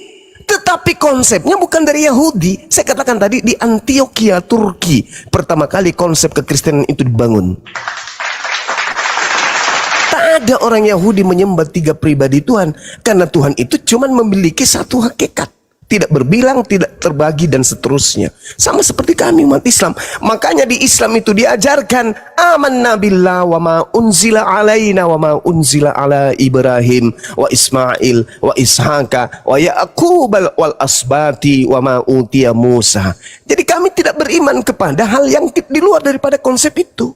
Tetapi konsepnya bukan dari Yahudi. Saya katakan tadi di Antioquia, Turki, pertama kali konsep kekristenan itu dibangun. Tak ada orang Yahudi menyembah 3 pribadi Tuhan, karena Tuhan itu cuma memiliki satu hakikat, tidak berbilang, tidak terbagi, dan seterusnya. Sama seperti kami umat Islam. Makanya di Islam itu diajarkan amanna billah wa ma unzila alaina wa ma unzila ala Ibrahim wa Ismail wa Ishaka wa Yaqub wal asbati wa ma utiya Musa. Jadi kami tidak beriman kepada hal yang di luar daripada konsep itu.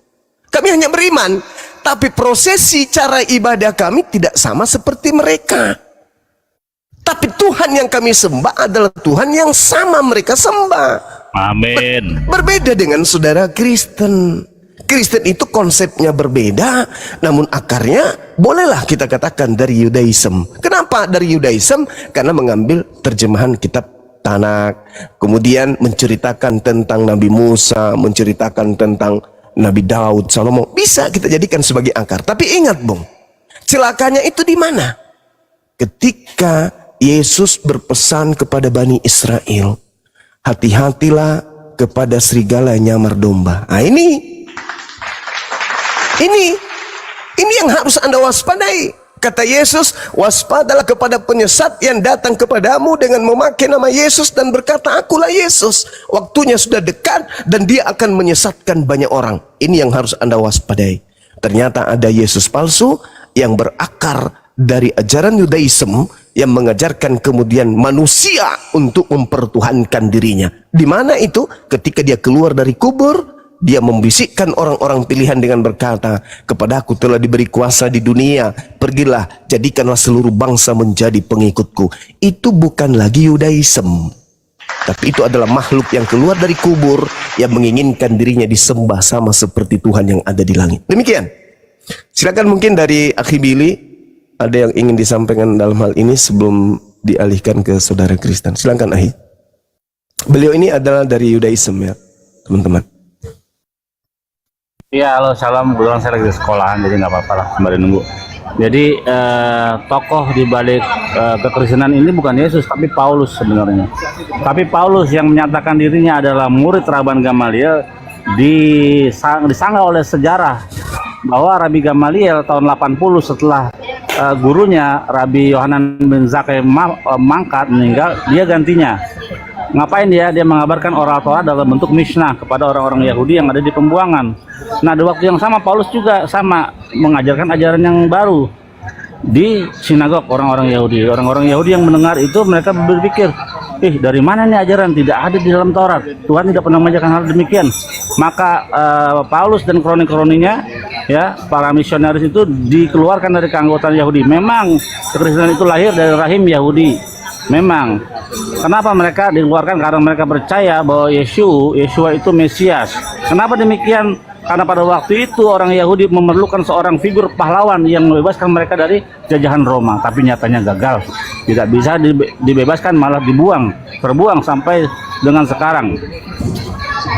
Kami hanya beriman, tapi prosesi cara ibadah kami tidak sama seperti mereka. Tapi Tuhan yang kami sembah adalah Tuhan yang sama mereka sembah. Amin. Berbeda dengan saudara Kristen. Kristen itu konsepnya berbeda, namun akarnya bolehlah kita katakan dari Yudaism. Kenapa dari Yudaism? Karena mengambil terjemahan kitab Tanakh, kemudian menceritakan tentang Nabi Musa, menceritakan tentang Nabi Daud, Salomo. Bisa kita jadikan sebagai akar. Tapi ingat, Bung, celakanya itu di mana? Ketika Yesus berpesan kepada Bani Israel, hati-hatilah kepada serigala yang nyamar domba. Nah, ini yang harus Anda waspadai. Kata Yesus, waspadalah kepada penyesat yang datang kepadamu dengan memakai nama Yesus dan berkata, akulah Yesus. Waktunya sudah dekat dan dia akan menyesatkan banyak orang. Ini yang harus Anda waspadai. Ternyata ada Yesus palsu yang berakar dari ajaran Yudaism yang mengajarkan kemudian manusia untuk mempertuhankan dirinya. Di mana itu? Ketika dia keluar dari kubur, dia membisikkan orang-orang pilihan dengan berkata, kepadaku telah diberi kuasa di dunia, pergilah, jadikanlah seluruh bangsa menjadi pengikutku. Itu bukan lagi Yudaism, tapi itu adalah makhluk yang keluar dari kubur yang menginginkan dirinya disembah sama seperti Tuhan yang ada di langit. Demikian. Silakan mungkin dari Akhi Billy, ada yang ingin disampaikan dalam hal ini sebelum dialihkan ke saudara Kristen. Silakan Akhi. Beliau ini adalah dari Yudaism ya, teman-teman. Iya, halo, salam. Kebetulan saya lagi di sekolahan, jadi nggak apa-apa lah, kembali nunggu. Jadi tokoh di balik kekristenan ini bukan Yesus, tapi Paulus sebenarnya. Tapi Paulus yang menyatakan dirinya adalah murid Rabban Gamaliel disangka oleh sejarah bahwa Rabi Gamaliel tahun 80 setelah gurunya Rabi Yohanan bin Zakkai mangkat, meninggal, dia gantinya. Ngapain dia? Dia mengabarkan oral Torah dalam bentuk Mishnah kepada orang-orang Yahudi yang ada di pembuangan. Nah, di waktu yang sama Paulus juga sama mengajarkan ajaran yang baru di sinagog orang-orang Yahudi. Orang-orang Yahudi yang mendengar itu mereka berpikir, dari mana nih ajaran? Tidak ada di dalam Taurat. Tuhan tidak pernah mengajarkan hal demikian. Maka Paulus dan kroni-kroninya, ya, para misionaris itu dikeluarkan dari keanggotaan Yahudi. Memang kekristenan itu lahir dari rahim Yahudi. Memang. Kenapa mereka dikeluarkan? Karena mereka percaya bahwa Yeshua itu Mesias. Kenapa demikian? Karena pada waktu itu orang Yahudi memerlukan seorang figur pahlawan yang membebaskan mereka dari jajahan Roma. Tapi nyatanya gagal. Tidak bisa dibebaskan, malah terbuang sampai dengan sekarang.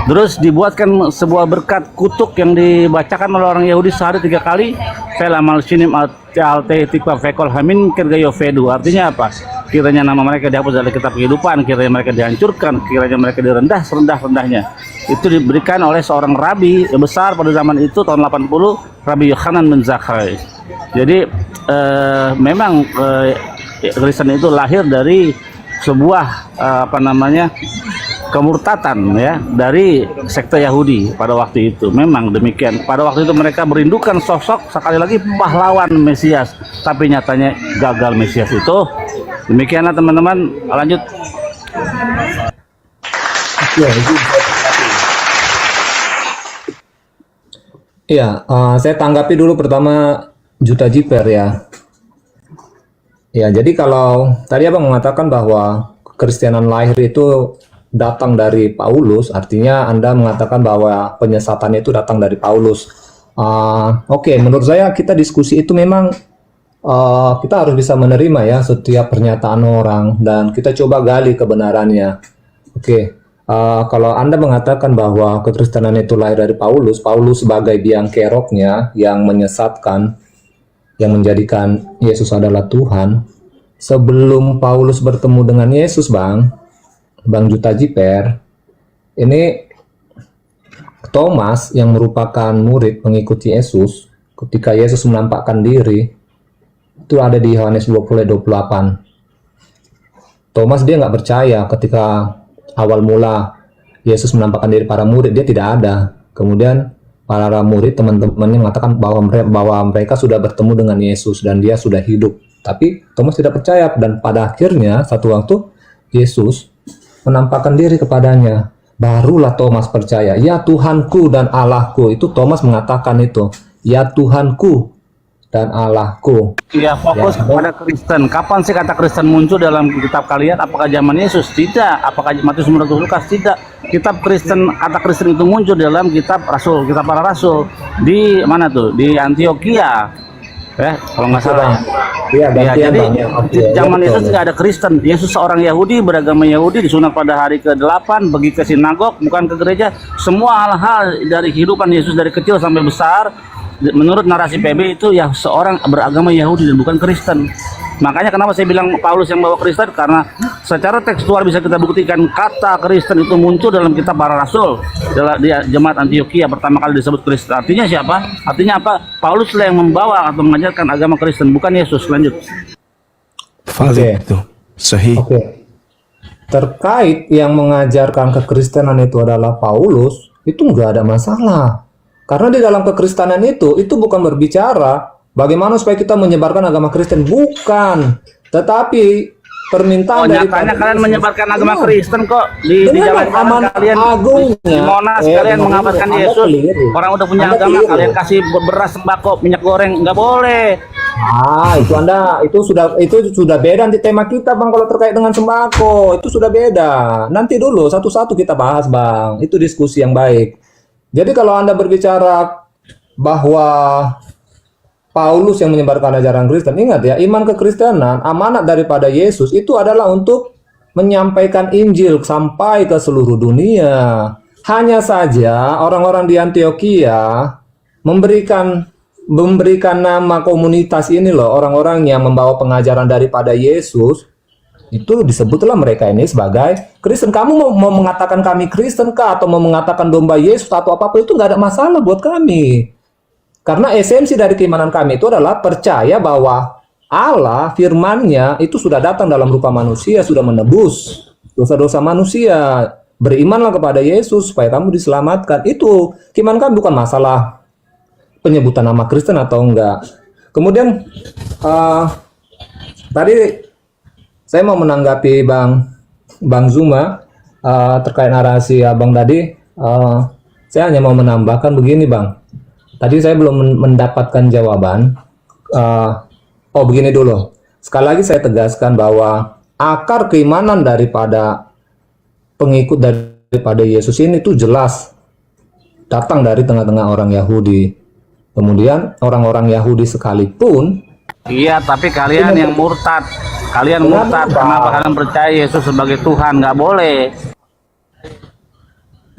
Terus dibuatkan sebuah berkat kutuk yang dibacakan oleh orang Yahudi sehari 3 kali. Felamal shinim alte tikva fekol hamin kergayo fedu. Artinya apa? Kiranya nama mereka dihapus dari kitab kehidupan, kiranya mereka dihancurkan, kiranya mereka direndah serendah-rendahnya. Itu diberikan oleh seorang rabi yang besar pada zaman itu tahun 80, Rabi Yohanan bin Zakkai. Jadi memang Kristen itu lahir dari sebuah kemurtatan ya dari sekte Yahudi pada waktu itu. Memang demikian. Pada waktu itu mereka merindukan sosok sekali lagi pahlawan Mesias, tapi nyatanya gagal Mesias itu. Demikianlah teman-teman, lanjut. Iya, saya tanggapi dulu pertama Juta Jiper ya. Ya, jadi kalau tadi Abang mengatakan bahwa kekristenan lahir itu datang dari Paulus, artinya Anda mengatakan bahwa penyesatan itu datang dari Paulus. Oke, menurut saya kita diskusi itu memang kita harus bisa menerima ya setiap pernyataan orang dan kita coba gali kebenarannya. Oke, kalau Anda mengatakan bahwa kekristenan itu lahir dari Paulus sebagai biang keroknya yang menyesatkan, yang menjadikan Yesus adalah Tuhan. Sebelum Paulus bertemu dengan Yesus, Bang Juta Jiper, ini Thomas yang merupakan murid pengikut Yesus, ketika Yesus menampakkan diri, itu ada di Yohanes 20:28. Thomas dia nggak percaya ketika awal mula Yesus menampakkan diri para murid, dia tidak ada. Kemudian para murid, teman-temannya mengatakan bahwa mereka sudah bertemu dengan Yesus dan dia sudah hidup. Tapi Thomas tidak percaya dan pada akhirnya satu waktu Yesus menampakkan diri kepadanya. Barulah Thomas percaya. Ya Tuhanku dan Allahku. Itu Thomas mengatakan itu. Ya Tuhanku dan Allahku. Ya, fokus pada Kristen. Kapan sih kata Kristen muncul dalam kitab kalian? Apakah zaman Yesus? Tidak. Apakah Matius, Markus, Lukas? Tidak. Kitab Kristen, kata Kristen itu muncul dalam kitab para rasul. Di mana tuh? Di Antioquia. Kalau nggak salah. Ya, jadi zaman ya, Yesus tidak ada Kristen. Yesus seorang Yahudi, beragama Yahudi, disunat pada hari ke-8, pergi ke sinagog, bukan ke gereja. Semua hal-hal dari kehidupan Yesus dari kecil sampai besar, menurut narasi PB itu ya seorang beragama Yahudi dan bukan Kristen. Makanya kenapa saya bilang Paulus yang bawa Kristen, karena secara tekstual bisa kita buktikan kata Kristen itu muncul dalam kitab para rasul, di jemaat Antioquia pertama kali disebut Kristen. Artinya siapa? Artinya apa? Paulus lah yang membawa atau mengajarkan agama Kristen, bukan Yesus. Lanjut. Valid itu. Sahih. Oke. Terkait yang mengajarkan kekristenan itu adalah Paulus, itu nggak ada masalah. Karena di dalam kekristenan itu bukan berbicara Bagaimana supaya kita menyebarkan agama Kristen? Bukan, tetapi permintaan dari nyatanya kalian menyebarkan agama Kristen kok di dengan jalan-jalan aman kalian agungnya. di Monas kalian mengabarkan Anda Yesus. keliru. Orang udah punya Anda agama keliru. kalian kasih beras, sembako, minyak goreng, nggak boleh. Itu sudah beda nanti tema kita Bang kalau terkait dengan sembako. Itu sudah beda. Nanti dulu satu-satu kita bahas Bang. Itu diskusi yang baik. Jadi kalau Anda berbicara bahwa Paulus yang menyebarkan ajaran Kristen, ingat ya, iman kekristenan, amanat daripada Yesus itu adalah untuk menyampaikan Injil sampai ke seluruh dunia. Hanya saja orang-orang di Antioquia memberikan nama komunitas ini loh, orang-orang yang membawa pengajaran daripada Yesus, itu disebutlah mereka ini sebagai Kristen. Kamu mau mengatakan kami Kristen kah, atau mau mengatakan domba Yesus atau apapun, itu nggak ada masalah buat kami. Karena esensi dari keimanan kami itu adalah percaya bahwa Allah firman-Nya itu sudah datang dalam rupa manusia, sudah menebus dosa-dosa manusia. Berimanlah kepada Yesus supaya kamu diselamatkan. Itu keimanan kami, bukan masalah penyebutan nama Kristen atau enggak. Kemudian tadi saya mau menanggapi Bang Zuma terkait narasi Abang tadi. Saya hanya mau menambahkan begini Bang. Tadi saya belum mendapatkan jawaban. Begini dulu. Sekali lagi saya tegaskan bahwa akar keimanan daripada pengikut daripada Yesus ini tuh jelas datang dari tengah-tengah orang Yahudi. Kemudian orang-orang Yahudi sekalipun. Iya, tapi kalian yang murtad. Kalian murtad karena kalian percaya Yesus sebagai Tuhan. Nggak boleh.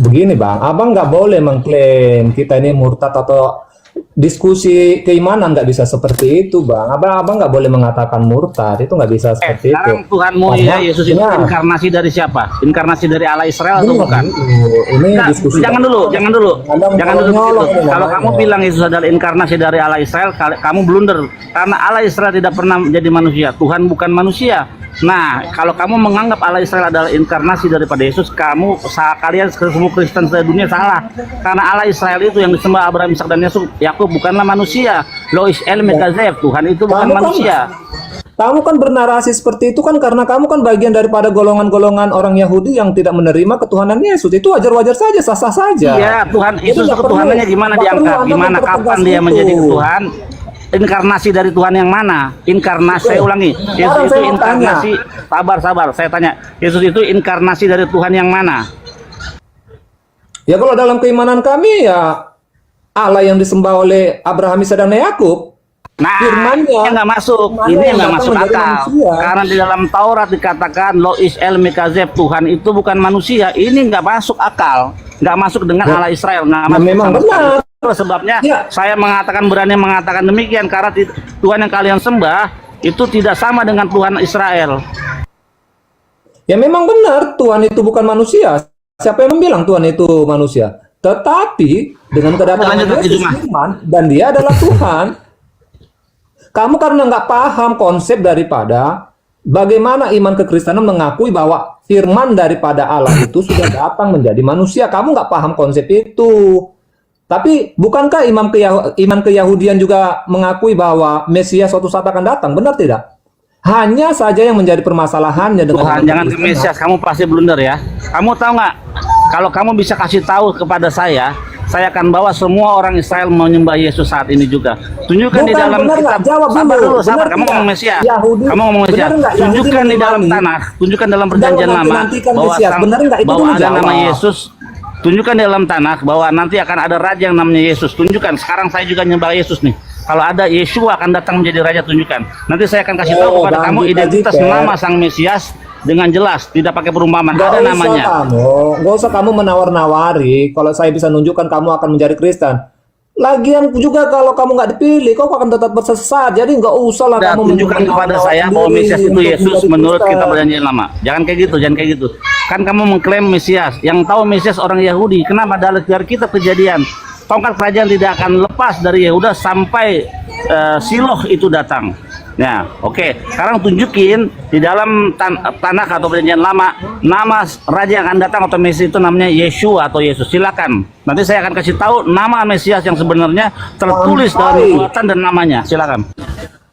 Begini Bang, Abang nggak boleh mengklaim kita ini murtad atau diskusi keimanan nggak bisa seperti itu Bang. Abang nggak boleh mengatakan murtad, itu nggak bisa seperti itu. Sekarang Tuhanmu ya Yesus itu inkarnasi dari siapa? Inkarnasi dari Allah Israel atau bukan? Ini diskusi. Jangan dulu begitu. Kalau kamu bilang Yesus adalah inkarnasi dari Allah Israel, kamu blunder. Karena Allah Israel tidak pernah menjadi manusia. Tuhan bukan manusia. Nah, kalau kamu menganggap Allah Israel adalah inkarnasi daripada Yesus, kalian semua Kristen sedunia salah. Karena Allah Israel itu yang disembah Abraham, Ishak dan Yakub bukanlah manusia. Lois El Mekazev, Tuhan itu bukan manusia. Kamu kan bernarasi seperti itu kan karena kamu kan bagian daripada golongan-golongan orang Yahudi yang tidak menerima ketuhanan Yesus. Itu wajar-wajar saja, sah-sah saja. Iya, Tuhan Yesus ketuhanannya gimana diangkat? Gimana kapan dia menjadi Tuhan? Inkarnasi dari Tuhan yang mana? Inkarnasi, saya ulangi. Yesus itu inkarnasi. Sabar, saya tanya. Yesus itu inkarnasi dari Tuhan yang mana? Ya kalau dalam keimanan kami ya Allah yang disembah oleh Abraham, Ishak dan Yakub. Nah, firman-Nya nggak masuk. Ini nggak masuk akal. Karena di dalam Taurat dikatakan Lois El Mekazev, Tuhan itu bukan manusia. Ini nggak masuk akal. Nggak masuk dengan Allah Israel. Nggak masuk. Memang benar. Sebabnya saya berani mengatakan demikian karena Tuhan yang kalian sembah itu tidak sama dengan Tuhan Israel. Ya memang benar Tuhan itu bukan manusia. Siapa yang bilang Tuhan itu manusia? Tetapi dengan kedatangan Yesus firman dan dia adalah Tuhan. Kamu karena nggak paham konsep daripada bagaimana iman kekristenan mengakui bahwa firman daripada Allah itu sudah datang menjadi manusia. Kamu nggak paham konsep itu. Tapi bukankah iman keyahudian juga mengakui bahwa Mesias suatu saat akan datang? Benar tidak? Hanya saja yang menjadi permasalahannya dengan Tuhan, jangan ke Mesias, kamu pasti blunder ya. Kamu tahu nggak? Kalau kamu bisa kasih tahu kepada saya akan bawa semua orang Israel menyembah Yesus saat ini juga. Tunjukkan di dalam kitab. Sabar. Kamu ngomong Mesias. Kamu ngomong Mesias. Tunjukkan di dalam tanah. Tunjukkan dalam perjanjian lama bahwa ada nama Yesus. Tunjukkan di dalam tanah bahwa nanti akan ada raja yang namanya Yesus. Tunjukkan. Sekarang saya juga nyembah Yesus nih. Kalau ada Yeshua akan datang menjadi raja, tunjukkan. Nanti saya akan kasih tahu kepada kamu identitas nama sang Mesias dengan jelas, tidak pakai perumpamaan. Ada namanya. Gak usah kamu menawar-nawari. Kalau saya bisa nunjukkan kamu akan menjadi Kristen. Lagian juga kalau kamu nggak dipilih, kau akan tetap bersesat. Jadi nggak usah lah kamu tunjukkan kepada saya bahwa Mesias itu Yesus menurut kitab perjanjian lama. Jangan kayak gitu, Kan kamu mengklaim Mesias. Yang tahu Mesias orang Yahudi. Kenapa dari kita kejadian? Tongkat kerajaan tidak akan lepas dari Yehuda sampai Siloh itu datang. Nah, oke. Sekarang tunjukin di dalam Tanakh atau Perjanjian Lama nama raja yang akan datang atau Mesias itu namanya Yeshua atau Yesus. Silakan. Nanti saya akan kasih tahu nama Mesias yang sebenarnya tertulis dalam nubuatan dan namanya. Silakan.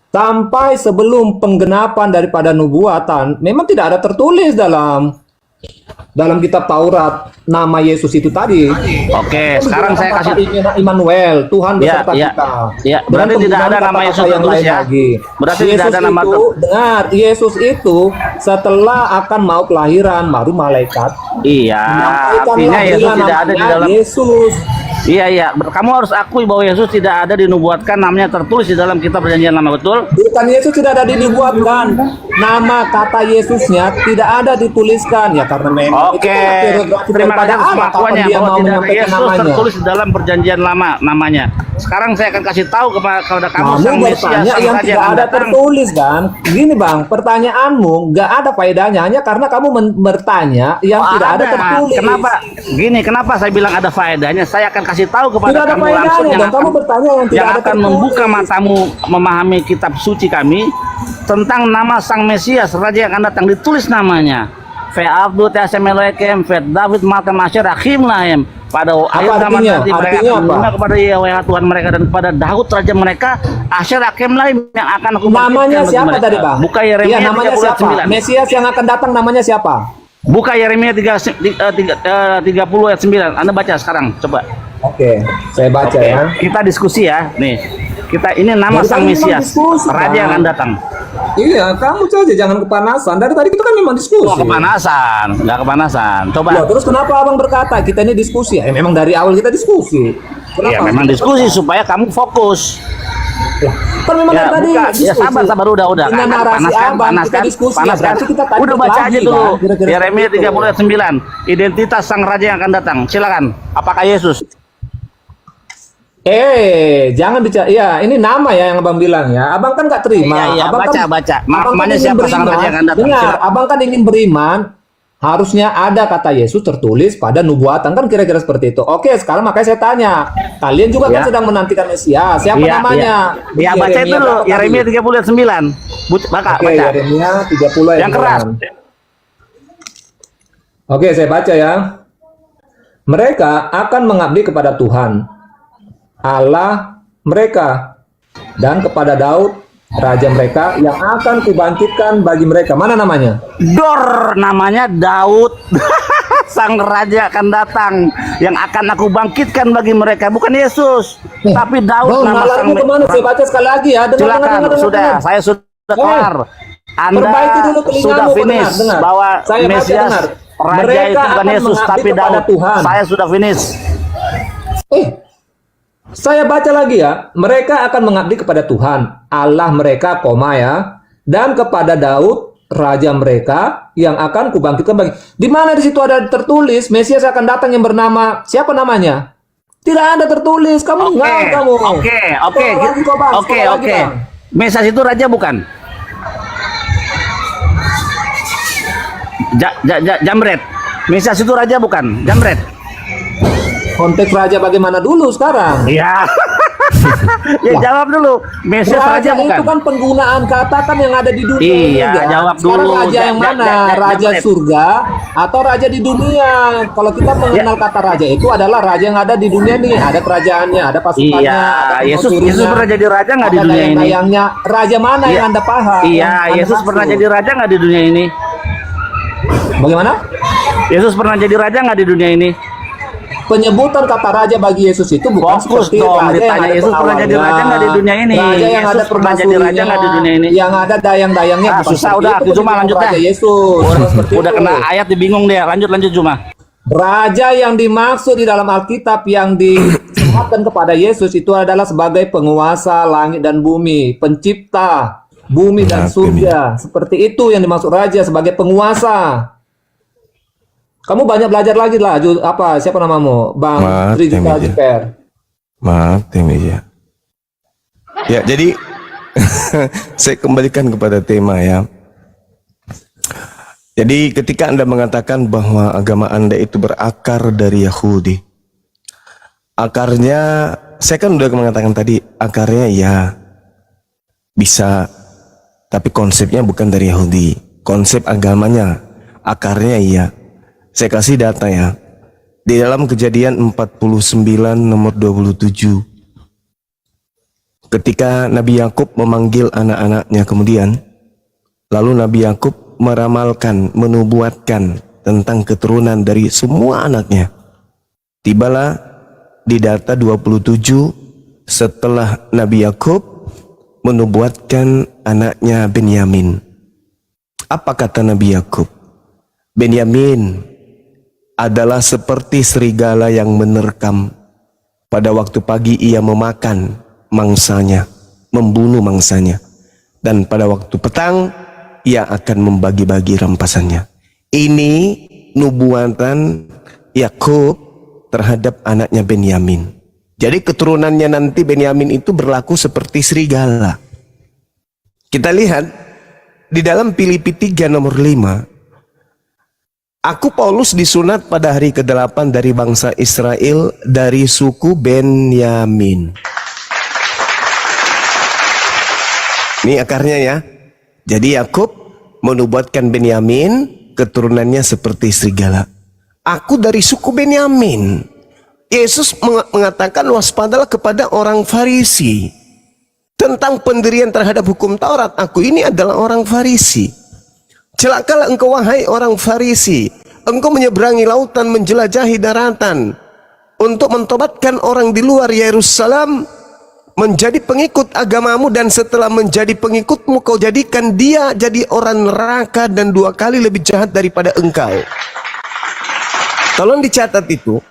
Sampai sebelum penggenapan daripada nubuatan, memang tidak ada tertulis dalam kitab Taurat nama Yesus itu tadi. Oke, sekarang saya kasih Immanuel, Tuhan beserta kita. Ya, berarti Dan tidak ada penggunaan nama Yesus kata-kata yang tertulis lain ya. lagi. Berarti Yesus tidak ada nama itu, dengar, Yesus itu setelah akan mau kelahiran baru malaikat. Iya, menyampaikan artinya Yesus lahirlah tidak ada di namanya dalam. Yesus. Iya. Kamu harus akui bahwa Yesus tidak ada dinubuatkan, namanya tertulis di dalam kitab Perjanjian Lama, betul? Bukan Yesus tidak ada dibuatkan. Nama kata Yesusnya tidak ada dituliskan ya karena memang Oke, itu prerogatif terima daripada kasih atas Allah kapan pengakuannya dia bahwa mau tidak ada menyampaikan Yesus namanya. tertulis di dalam Perjanjian Lama namanya. Sekarang saya akan kasih tahu kepada kamu sang Kamu Mesias, bertanya sang yang Raja tidak akan ada datang. tertulis kan? Gini bang, pertanyaanmu nggak ada faedahnya hanya karena kamu bertanya yang Oh, tidak ada tertulis. Kenapa saya bilang ada faedahnya? Saya akan kasih tahu kepada Tidak ada kamu langsung faedahnya yang dong. Kamu bertanya yang tidak ada akan tertulis. membuka matamu memahami kitab suci kami tentang nama sang Mesias, Raja yang akan datang, ditulis namanya. Fe Abdu Tasemeloekem, Fe David Malkem Asher Hakim Lahem. Pada akhir zaman artinya? nanti mereka Artinya akan apa? menyembah kepada Yahweh Tuhan mereka dan kepada Daud Raja mereka, Asher Hakim Lahem yang akan aku bangkitkan Namanya bagi siapa mereka. tadi bang? Buka Iya Yeremia namanya siapa? 39. Mesias yang akan datang namanya siapa? Buka Yeremia 30 ayat 9. Anda baca sekarang, coba. Oke, saya baca Oke, ya. kita diskusi ya. Nih, ini nama Dari sang tadi memang Mesias, diskusi, Raja Bang. yang akan datang. Iya, kamu saja jangan kepanasan. Dari tadi kita kan memang diskusi. Oh, kepanasan, nggak kepanasan. Coba. Loh, terus kenapa abang berkata kita ini diskusi? Ya, memang dari awal kita diskusi. Kenapa? Ya, memang diskusi supaya kamu fokus. Lah, kan memang Ya, dari tadi buka. diskusi. Ya, sabar, udah. Dengan narasi abang kita diskusi. Ya, berarti kita tarik Udah baca lagi, aja dulu. kan? Kira-kira Yeremia seperti itu. 30 ayat 9. Identitas sang Raja yang akan datang. Silakan. Apakah Yesus? Jangan bicara. Ya, ini nama ya yang abang bilang ya. Abang kan nggak terima. Iya, abang baca. abang Namanya ingin siapa sang beriman. Raja yang akan datang? Dengar, Silakan. abang kan ingin beriman. Harusnya ada kata Yesus tertulis pada nubuatan kan kira-kira seperti itu. Oke, sekarang makanya saya tanya. Kalian juga kan Ya. sedang menantikan Mesias. Siapa Iya, namanya? Iya, baca itu dulu. berapa tadi? Yeremia 30 ayat 9. Baca. Oke, Yeremia 30 ayat Yang keras. 9. Oke, saya baca ya. Mereka akan mengabdi kepada Tuhan Allah mereka dan kepada Daud raja mereka yang akan kubangkitkan bagi mereka. Mana namanya? Dor, namanya Daud. Sang Raja akan datang yang akan aku bangkitkan bagi mereka, bukan Yesus, tapi Daud Bang, nama sang nalarmu kemana? Saya baca sekali lagi ya. Silakan, sudah, saya sudah kelar. Anda Perbaiki dulu telingamu, sudah finish dengar, dengar. bahwa Saya baca, Mesias dengar. Raja Mereka itu bukan akan Yesus, mengabdi tapi kepada Daud. Tuhan. Saya sudah finish. Saya baca lagi ya. Mereka akan mengabdi kepada Tuhan Allah mereka, koma ya, dan kepada Daud raja mereka yang akan kubangkitkan bagi. Di mana di situ ada tertulis Mesias akan datang yang bernama siapa namanya? Tidak ada tertulis. Kamu ngawur kamu. Oke. Sekolah lagi kok, Bang. Sekolah lagi, Bang. Mesias itu raja bukan? Jamret. Mesias itu raja bukan? Jamret. Konteks raja bagaimana dulu sekarang? Iya. Ya jawab dulu. Mesias raja Raja bukan? itu kan penggunaan kata kan yang ada di dunia. Iya, ini, ya. jawab Sekarang dulu. raja yang mana? Raja Jamret. surga atau raja di dunia? Kalau kita mengenal kata raja itu adalah raja yang ada di dunia nih. Ada kerajaannya, ada pasukannya, Iya, ada Yesus pengurusnya, pernah jadi raja nggak di ada dunia ini? dayang-dayangnya. Raja mana Iya. yang Anda paham? Iya, yang Anda Yesus pernah maksud? jadi raja nggak di dunia ini? Bagaimana? Yesus pernah jadi raja nggak di dunia ini? Penyebutan kata raja bagi Yesus itu bukan Fokus seperti dong, raja yang ditanya ada Yesus pernah jadi raja nggak di dunia ini? Raja yang Yesus ada pernah jadi raja nggak di dunia ini? Yang ada dayang-dayangnya bukan Susah seperti udah, itu cuma penyebutan lanjut raja dah. Yesus. Bukan seperti Udah itu. kena ayat dibingung dia. Lanjut cuma. Raja yang dimaksud di dalam Alkitab yang disematkan kepada Yesus itu adalah sebagai penguasa langit dan bumi, pencipta bumi dan surga. Seperti itu yang dimaksud raja sebagai penguasa. Kamu banyak belajar lagi lah. Siapa namamu? Bang Tri Juta Jiper. Maaf, ya. Ya, jadi saya kembalikan kepada tema ya. Jadi ketika Anda mengatakan bahwa agama Anda itu berakar dari Yahudi, akarnya, saya kan udah mengatakan tadi, akarnya ya bisa tapi konsepnya bukan dari Yahudi. Konsep agamanya, akarnya iya. Saya kasih data ya. Di dalam Kejadian 49 nomor 27, ketika Nabi Yakub memanggil anak-anaknya kemudian, lalu Nabi Yakub meramalkan, menubuatkan tentang keturunan dari semua anaknya. Tibalah di data 27 setelah Nabi Yakub menubuatkan anaknya Benyamin. Apa kata Nabi Yakub? Benyamin adalah seperti serigala yang menerkam. Pada waktu pagi ia memakan mangsanya, membunuh mangsanya, dan pada waktu petang ia akan membagi-bagi rampasannya. Ini nubuatan Yakub terhadap anaknya Benyamin. Jadi keturunannya nanti Benyamin itu berlaku seperti serigala. Kita lihat di dalam Filipi 3 nomor 5. Aku Paulus disunat pada hari ke-8 dari bangsa Israel dari suku Benyamin. Ini akarnya ya. Jadi Yakub menubuatkan Benyamin, keturunannya seperti serigala. Aku dari suku Benyamin. Yesus mengatakan waspadalah kepada orang Farisi. Tentang pendirian terhadap hukum Taurat, aku ini adalah orang Farisi. Celakalah engkau wahai orang Farisi, engkau menyeberangi lautan, menjelajahi daratan untuk mentobatkan orang di luar Yerusalem menjadi pengikut agamamu, dan setelah menjadi pengikutmu kau jadikan dia jadi orang neraka dan 2 kali lebih jahat daripada engkau. Tolong dicatat itu.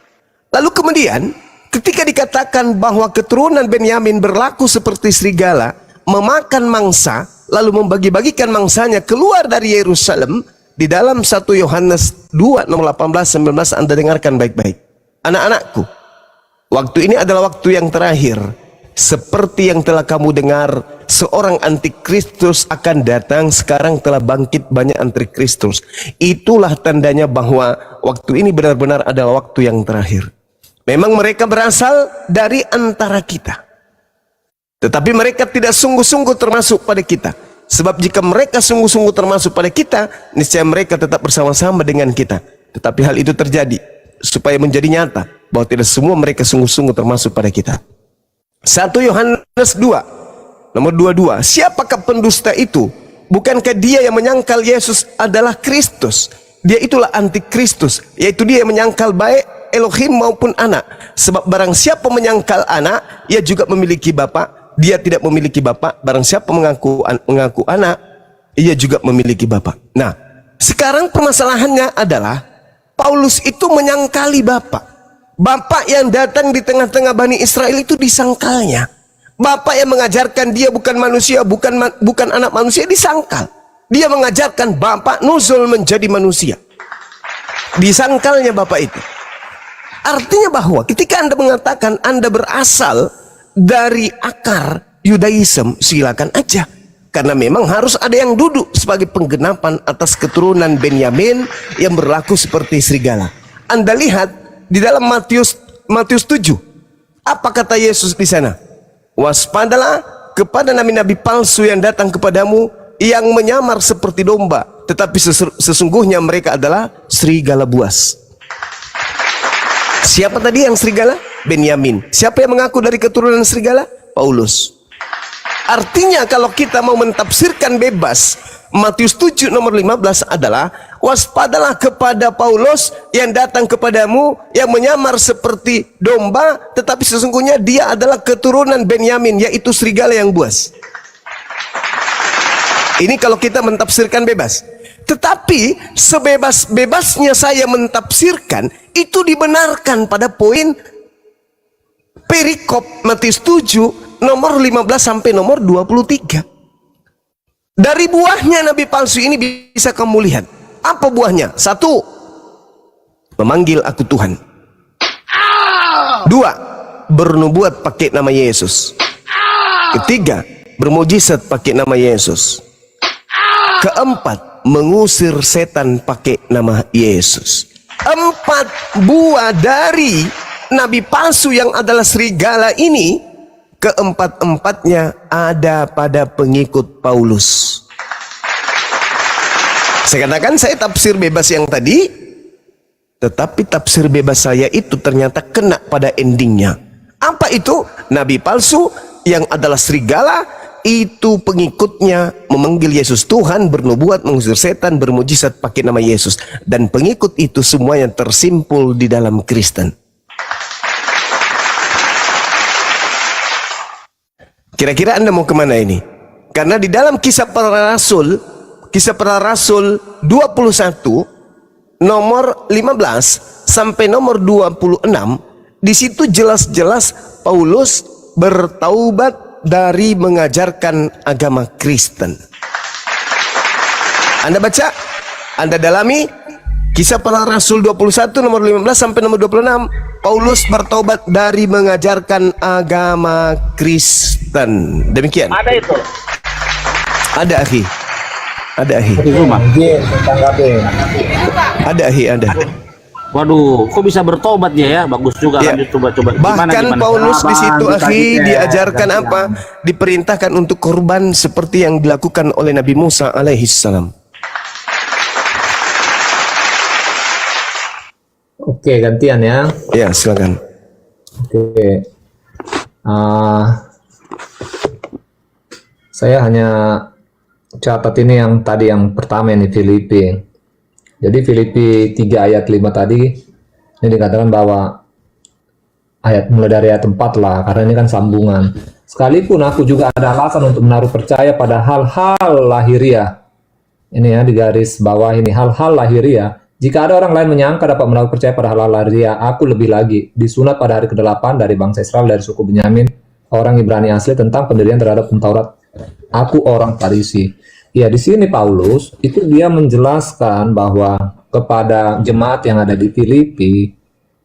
Lalu kemudian ketika dikatakan bahwa keturunan Benyamin berlaku seperti serigala, memakan mangsa, lalu membagi-bagikan mangsanya keluar dari Yerusalem, di dalam 1 Yohanes 2 nomor 18-19 Anda dengarkan baik-baik. Anak-anakku, waktu ini adalah waktu yang terakhir. Seperti yang telah kamu dengar, seorang antikristus akan datang. Sekarang telah bangkit banyak antikristus. Itulah tandanya bahwa waktu ini benar-benar adalah waktu yang terakhir. Memang mereka berasal dari antara kita, tetapi mereka tidak sungguh-sungguh termasuk pada kita. Sebab jika mereka sungguh-sungguh termasuk pada kita, niscaya mereka tetap bersama-sama dengan kita. Tetapi hal itu terjadi supaya menjadi nyata bahwa tidak semua mereka sungguh-sungguh termasuk pada kita. 1 Yohanes 2 nomor 22. Siapakah pendusta itu? Bukankah dia yang menyangkal Yesus adalah Kristus? Dia itulah antikristus, yaitu dia yang menyangkal baik Elohim maupun anak. Sebab barang siapa menyangkal anak, ia juga memiliki bapa. Dia tidak memiliki bapa. Barang siapa mengaku anak, ia juga memiliki bapa. Nah, sekarang permasalahannya adalah Paulus itu menyangkali bapa. Bapak yang datang di tengah-tengah Bani Israel itu disangkalnya. Bapak yang mengajarkan dia bukan manusia, bukan anak manusia, disangkal. Dia mengajarkan bapak nuzul menjadi manusia. Disangkalnya bapak itu. Artinya bahwa ketika Anda mengatakan Anda berasal dari akar Yudaism, silakan aja. Karena memang harus ada yang duduk sebagai penggenapan atas keturunan Benyamin yang berlaku seperti serigala. Anda lihat di dalam Matius 7. Apa kata Yesus di sana? Waspadalah kepada nabi-nabi palsu yang datang kepadamu, yang menyamar seperti domba, tetapi sesungguhnya mereka adalah serigala buas. Siapa tadi yang serigala? Benyamin. Siapa yang mengaku dari keturunan serigala? Paulus. Artinya kalau kita mau mentafsirkan bebas, Matius 7 nomor 15 adalah waspadalah kepada Paulus yang datang kepadamu, yang menyamar seperti domba, tetapi sesungguhnya dia adalah keturunan Benyamin, yaitu serigala yang buas. Ini kalau kita mentafsirkan bebas. Tetapi sebebas-bebasnya saya mentafsirkan, itu dibenarkan pada poin perikop Matius 7 nomor 15 sampai nomor 23. Dari buahnya nabi palsu ini bisa kamu lihat. Apa buahnya? 1, memanggil aku Tuhan. 2, bernubuat pakai nama Yesus. 3, bermujizat pakai nama Yesus. 4, mengusir setan pakai nama Yesus. 4 buah dari nabi palsu yang adalah serigala ini, keempat-empatnya ada pada pengikut Paulus. Saya katakan saya tafsir bebas yang tadi, tetapi tafsir bebas saya itu ternyata kena pada endingnya. Apa itu? Nabi palsu yang adalah serigala, itu pengikutnya memanggil Yesus Tuhan, bernubuat, mengusir setan, bermujizat pakai nama Yesus. Dan pengikut itu semuanya tersimpul di dalam Kristen. Kira-kira Anda mau kemana ini? Karena di dalam kisah para rasul 21 nomor 15 sampai nomor 26, di situ jelas-jelas Paulus bertaubat dari mengajarkan agama Kristen. Anda baca, Anda dalami kisah para rasul 21 nomor 15 sampai nomor 26. Paulus bertobat dari mengajarkan agama Kristen. Demikian. Ada itu. Ada akhi. Ada akhi. Ada akhi, ada. Waduh, kok bisa bertobat dia ya? Bagus juga. Ya. Lanjut coba. Bahkan Paulus di situ akhi diajarkan ya. apa? Diperintahkan untuk korban seperti yang dilakukan oleh Nabi Musa alaihissalam. Oke, gantian ya. Ya, silakan. Oke. Saya hanya catat ini yang tadi yang pertama ini Filipi. Jadi Filipi 3 ayat 5 tadi ini dikatakan bahwa mulai dari ayat 4 lah, karena ini kan sambungan. Sekalipun aku juga ada alasan untuk menaruh percaya pada hal-hal lahiriah. Ini ya di garis bawah ini, hal-hal lahiriah. Jika ada orang lain menyangka dapat menaruh percaya pada hal-hal lahiriah, aku lebih lagi. Disunat pada hari ke-8 dari bangsa Israel dari suku Benyamin, orang Ibrani asli, tentang pendirian terhadap Taurat. Aku orang Farisi. Ya, di sini Paulus itu dia menjelaskan bahwa kepada jemaat yang ada di Filipi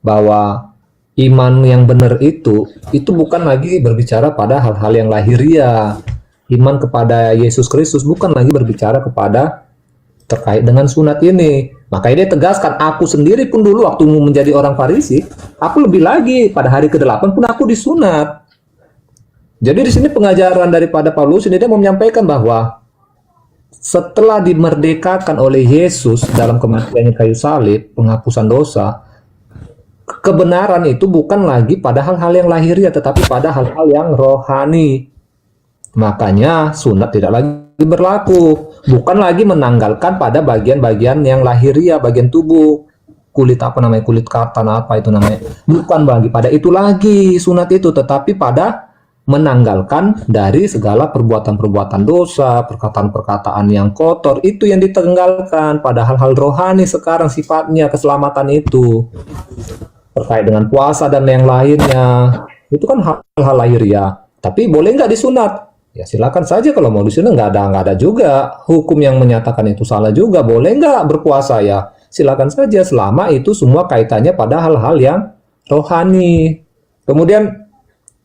bahwa iman yang benar itu bukan lagi berbicara pada hal-hal yang lahiriah. Iman kepada Yesus Kristus bukan lagi berbicara kepada terkait dengan sunat ini. Makanya dia tegaskan, aku sendiri pun dulu waktu menjadi orang Farisi, aku lebih lagi pada hari ke-8 pun aku disunat. Jadi di sini pengajaran daripada Paulus ini dia mau menyampaikan bahwa setelah dimerdekakan oleh Yesus dalam kematiannya kayu salib, penghapusan dosa, kebenaran itu bukan lagi pada hal-hal yang lahiriah, tetapi pada hal-hal yang rohani. Makanya sunat tidak lagi berlaku, bukan lagi menanggalkan pada bagian-bagian yang lahiriah, bagian tubuh, kulit katan apa itu namanya, bukan bagi pada itu lagi sunat itu, tetapi pada menanggalkan dari segala perbuatan-perbuatan dosa, perkataan-perkataan yang kotor, itu yang ditanggalkan pada hal-hal rohani sekarang sifatnya keselamatan itu. Terkait dengan puasa dan yang lainnya, itu kan hal-hal lahiriah. Tapi boleh nggak disunat? Ya silakan saja kalau mau disunat, nggak ada juga hukum yang menyatakan itu salah juga. Boleh nggak berpuasa? Ya silakan saja selama itu semua kaitannya pada hal-hal yang rohani. Kemudian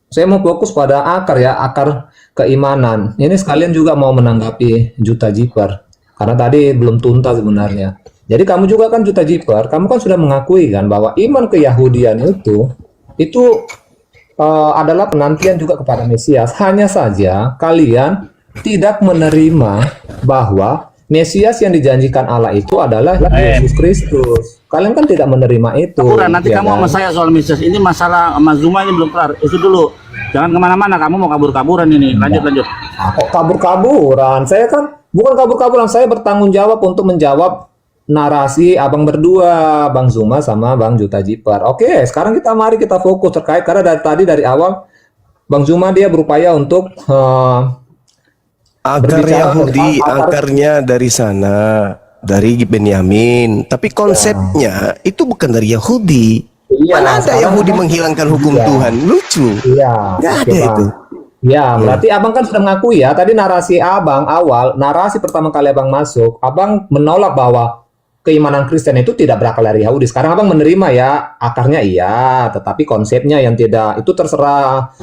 saya mau fokus pada akar keimanan. Ini sekalian juga mau menanggapi Juta Jiper, karena tadi belum tuntas sebenarnya. Jadi kamu juga kan Juta Jiper, kamu kan sudah mengakui kan bahwa iman keyahudian itu adalah penantian juga kepada Mesias. Hanya saja kalian tidak menerima bahwa Mesias yang dijanjikan Allah itu adalah Yesus Kristus. Kalian kan tidak menerima itu. Nanti ya kamu kan? sama saya soal Mesias. Ini masalah sama Zuma ini belum kelar. Itu dulu. Jangan kemana-mana. Kamu mau kabur-kaburan ini. Lanjut. Kok kabur-kaburan? Saya kan bukan kabur-kaburan. Saya bertanggung jawab untuk menjawab narasi abang berdua, Bang Zuma sama Bang Juta Jiper. Oke, sekarang mari kita fokus terkait, karena dari awal Bang Zuma dia berupaya untuk akar Yahudi, akarnya dari sana, dari Benyamin. Tapi konsepnya itu bukan dari Yahudi. Iya, Mana ada Yahudi menghilangkan hukum Tuhan? Lucu. Iya, Nggak ada itu. Ya, berarti abang kan sudah mengakui ya. Tadi narasi abang narasi pertama kali abang masuk, abang menolak bahwa keimanan Kristen itu tidak berakar dari Yahudi. Sekarang abang menerima ya, akarnya iya, tetapi konsepnya yang tidak. Itu terserah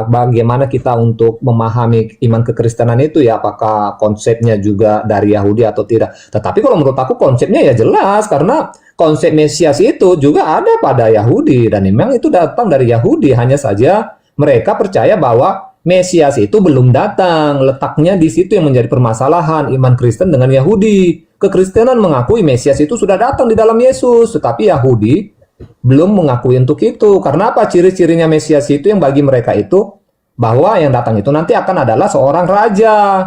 bagaimana kita untuk memahami iman kekristenan itu ya, apakah konsepnya juga dari Yahudi atau tidak. Tetapi kalau menurut aku konsepnya ya jelas, karena konsep Mesias itu juga ada pada Yahudi dan memang itu datang dari Yahudi. Hanya saja mereka percaya bahwa Mesias itu belum datang. Letaknya di situ yang menjadi permasalahan iman Kristen dengan Yahudi. Kekristenan mengakui Mesias itu sudah datang di dalam Yesus, tetapi Yahudi belum mengakui untuk itu. Karena apa? Ciri-cirinya Mesias itu yang bagi mereka itu bahwa yang datang itu nanti akan adalah seorang raja.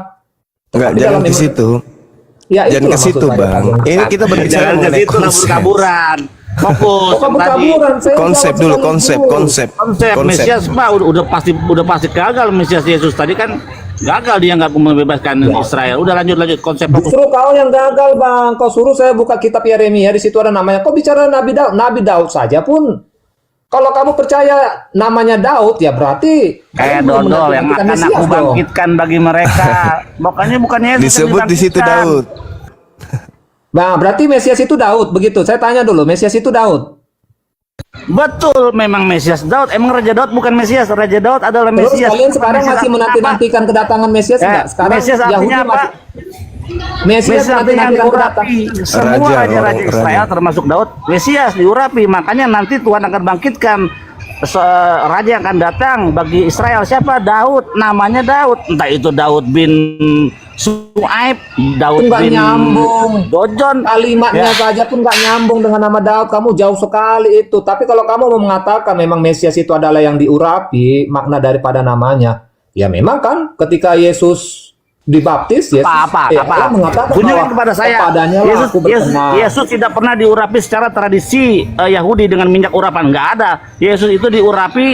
Enggak, Tapi jangan dalam ke iman- situ. Ya, Jangan itulah ke situ, maksud saya. Bang. Ini kita berbicara Jangan ke mengenai situ, konsep. kabur-kaburan. Fokus. Bukan tadi. kaburan, saya Konsep jawab dulu, sekaligus. konsep. Mesias Pak udah pasti gagal. Mesias Yesus tadi kan gagal, dia nggak membebaskan Israel. Udah lanjut konsep fokus. Justru kau yang gagal, Bang. Kau suruh saya buka kitab Yeremia, di situ ada namanya. Kau bicara Nabi Daud. Nabi Daud saja pun, kalau kamu percaya namanya Daud, ya berarti Kayak kamu belum dodol yang menantikan akan Mesias aku dong. bangkitkan bagi mereka. Makanya bukan Yesus yang Disebut di situ dibangkitkan. Daud. Nah, berarti Mesias itu Daud, begitu. Saya tanya dulu, Mesias itu Daud. Betul, memang Mesias Daud. Emang Raja Daud bukan Mesias. Raja Daud adalah Terus Mesias. kalian sekarang Mesias masih artinya menanti-nantikan kedatangan Mesias apa? enggak? Sekarang Mesias artinya Yahudi apa? masih Mesias Mesias artinya nanti-nantikan kedatangan. diurapi. Semua Raja, raja-raja orang Israel raja. termasuk Daud, Mesias diurapi. Makanya nanti Tuhan akan bangkitkan raja yang akan datang bagi Israel. Siapa? Daud. Namanya Daud. Entah itu Daud bin Su'aib, Daud Itu nggak bin nyambung. Dojon. Kalimatnya Ya. saja pun nggak nyambung dengan nama Daud. Kamu jauh sekali itu. Tapi kalau kamu mau mengatakan memang Mesias itu adalah yang diurapi, makna daripada namanya, ya memang kan ketika Yesus dibaptis, Yesus Allah mengatakan Tunjukkan bahwa kepada saya. kepadanya lah Yesus, aku berkenan. Yesus tidak pernah diurapi secara tradisi Yahudi dengan minyak urapan, nggak ada. Yesus itu diurapi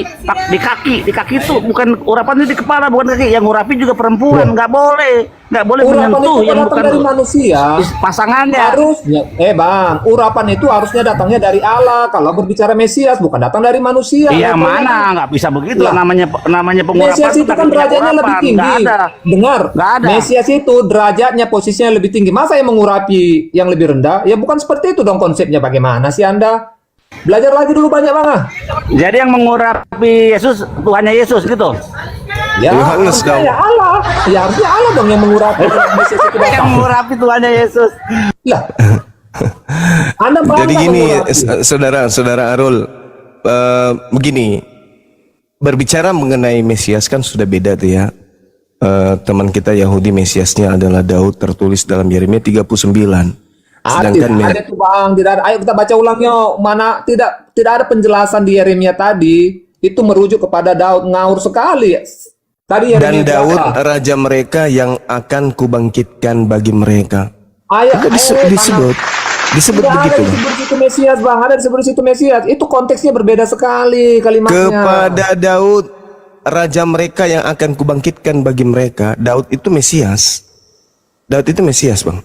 di kaki itu bukan urapannya di kepala, bukan kaki. Yang urapi juga perempuan, nggak boleh Urapan menyentuh itu yang datang bukan dari manusia. pasangannya. Harusnya, Bang, urapan itu harusnya datangnya dari Allah. Kalau berbicara Mesias, bukan datang dari manusia. Iya Levelnya mana kan- nggak bisa begitu Lah, namanya pengurapan. Mesias itu pakai kan minyak derajatnya lebih urapan. tinggi. Nggak ada. Dengar, Nggak ada. Mesias itu derajatnya posisinya lebih tinggi. Masa yang mengurapi yang lebih rendah? Ya bukan seperti itu dong konsepnya. Bagaimana sih Anda? Belajar lagi dulu banyak banget. Jadi yang mengurapi Yesus Tuhannya Yesus gitu. Ya, Yohanes harusnya dong. ya Allah. Ya harusnya Allah dong yang mengurapi Mesias itu Yang datang. mengurapi Tuhannya Yesus. Lah. Anda bangga Jadi gini, mengurapi. saudara Arul, begini, berbicara mengenai Mesias kan sudah beda tuh ya. Teman kita Yahudi Mesiasnya adalah Daud, tertulis dalam Yeremia 39. Sedangkan Ada tuh Bang, tidak ada. Ayo kita baca ulang yuk. Mana tidak ada penjelasan di Yeremia tadi. Itu merujuk kepada Daud, ngawur sekali. Tadi dan Yeremia Daud berapa? raja mereka yang akan kubangkitkan bagi mereka. Itu disebut Tidak begitu. ada Bang. disebut situ Mesias, Bang. Ada disebut situ Mesias. Itu konteksnya berbeda sekali kalimatnya. Kepada Daud raja mereka yang akan kubangkitkan bagi mereka. Daud itu Mesias. Daud itu Mesias, Bang.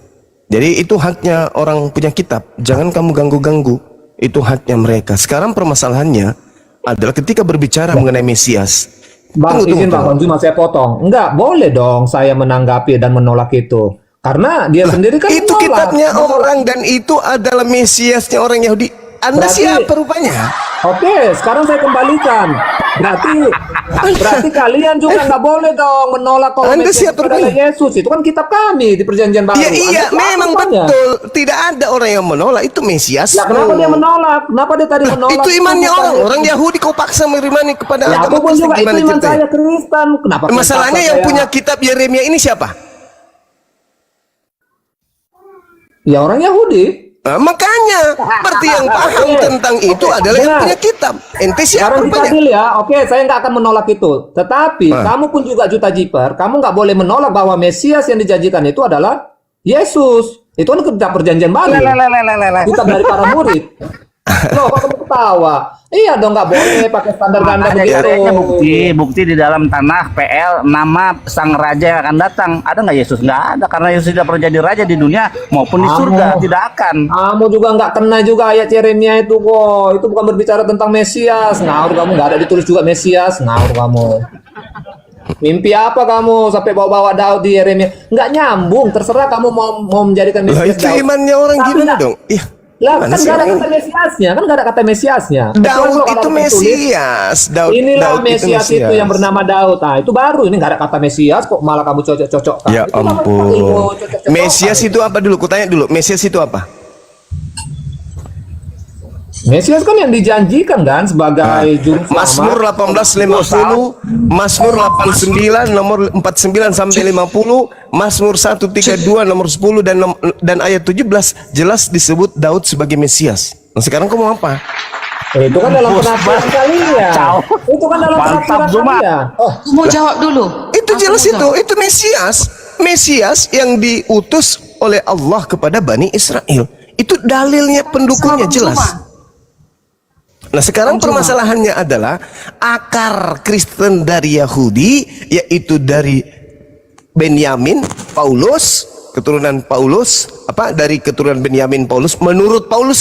Jadi itu haknya orang punya kitab. Jangan kamu ganggu-ganggu. Itu haknya mereka. Sekarang permasalahannya adalah ketika berbicara mengenai Mesias. Bang, izin Bang, tunggu. cuma saya potong. Enggak, boleh dong saya menanggapi dan menolak itu. Karena dia sendiri kan Itu menolak. kitabnya orang dan itu adalah Mesiasnya orang Yahudi. Anda Berarti- siapa rupanya? Oke, sekarang saya kembalikan. Berarti kalian juga nggak boleh dong menolak kalau Anda Mesias siapa itu adalah rupanya? Yesus. Itu kan kitab kami di Perjanjian Baru. Iya, Anda iya, siapa memang rupanya? betul. Tidak ada orang yang menolak itu Mesias. Lah kenapa dia menolak? Kenapa dia tadi menolak? Itu imannya bukan orang Yahudi kau paksa merimani kepada Ya, agama aku pun Kristen. juga itu Gimana iman ceritanya? saya Kristen. Kenapa? Masalahnya paksa yang saya? punya kitab Yeremia ini siapa? Ya orang Yahudi. Nah, makanya berarti yang paham Oke. tentang itu Oke, adalah yang dengar. punya kitab. Ente siapa Sekarang kita rupanya? deal ya. Oke, saya nggak akan menolak itu. Tetapi Nah. kamu pun juga Juta Jiper, kamu nggak boleh menolak bahwa Mesias yang dijanjikan itu adalah Yesus. Itu kan kitab Perjanjian Baru. Kitab dari para murid. Loh, kok kamu ketawa? Iya dong, nggak boleh pakai standar ganda Makanya adanya begitu. bukti di dalam tanah PL nama sang raja yang akan datang. Ada nggak Yesus? Nggak ada, karena Yesus tidak pernah jadi raja di dunia maupun di surga, tidak akan. Kamu juga nggak kena juga ayat Yeremia itu kok. Itu bukan berbicara tentang Mesias. Ngawur kamu, nggak ada ditulis juga Mesias. Ngawur kamu. Mimpi apa kamu sampai bawa-bawa Daud di Yeremia? Nggak nyambung. Terserah kamu mau menjadikan Lah Mesias itu Daud. imannya orang Tapi gimana nggak- dong? Iya. Lah Mana kan sih nggak ada orang kata Mesiasnya, kan nggak ada kata Mesiasnya. ini? Kecuali Daud kalau itu ada tertulis, Mesias. Daud inilah Daud Mesias itu yang bernama Daud. Nah itu baru. Ini nggak ada kata Mesias kok malah kamu cocok-cocokkan. Ya Itu namanya ilmu ampun. cocok-cocokan. Mesias itu apa dulu? Kutanya dulu. Mesias itu apa? Mesias kan yang dijanjikan kan sebagai juru Mazmur selamat. 1850, Mazmur 89 nomor 49 sampai 50, Mazmur 132 nomor 10 dan ayat 17 jelas disebut Daud sebagai Mesias. Nah, sekarang kamu mau apa? Itu kan dalam penafsiran kalian. Itu kan dalam Mantap, penafsiran Zuma. kalian. Aku mau jawab dulu. Itu jelas itu Mesias. Mesias yang diutus oleh Allah kepada Bani Israel. Itu dalilnya, pendukungnya Sama jelas. Zuma. Nah, sekarang permasalahannya adalah akar Kristen dari Yahudi, yaitu dari Benyamin, Paulus, keturunan Paulus, dari keturunan Benyamin Paulus, menurut Paulus ya.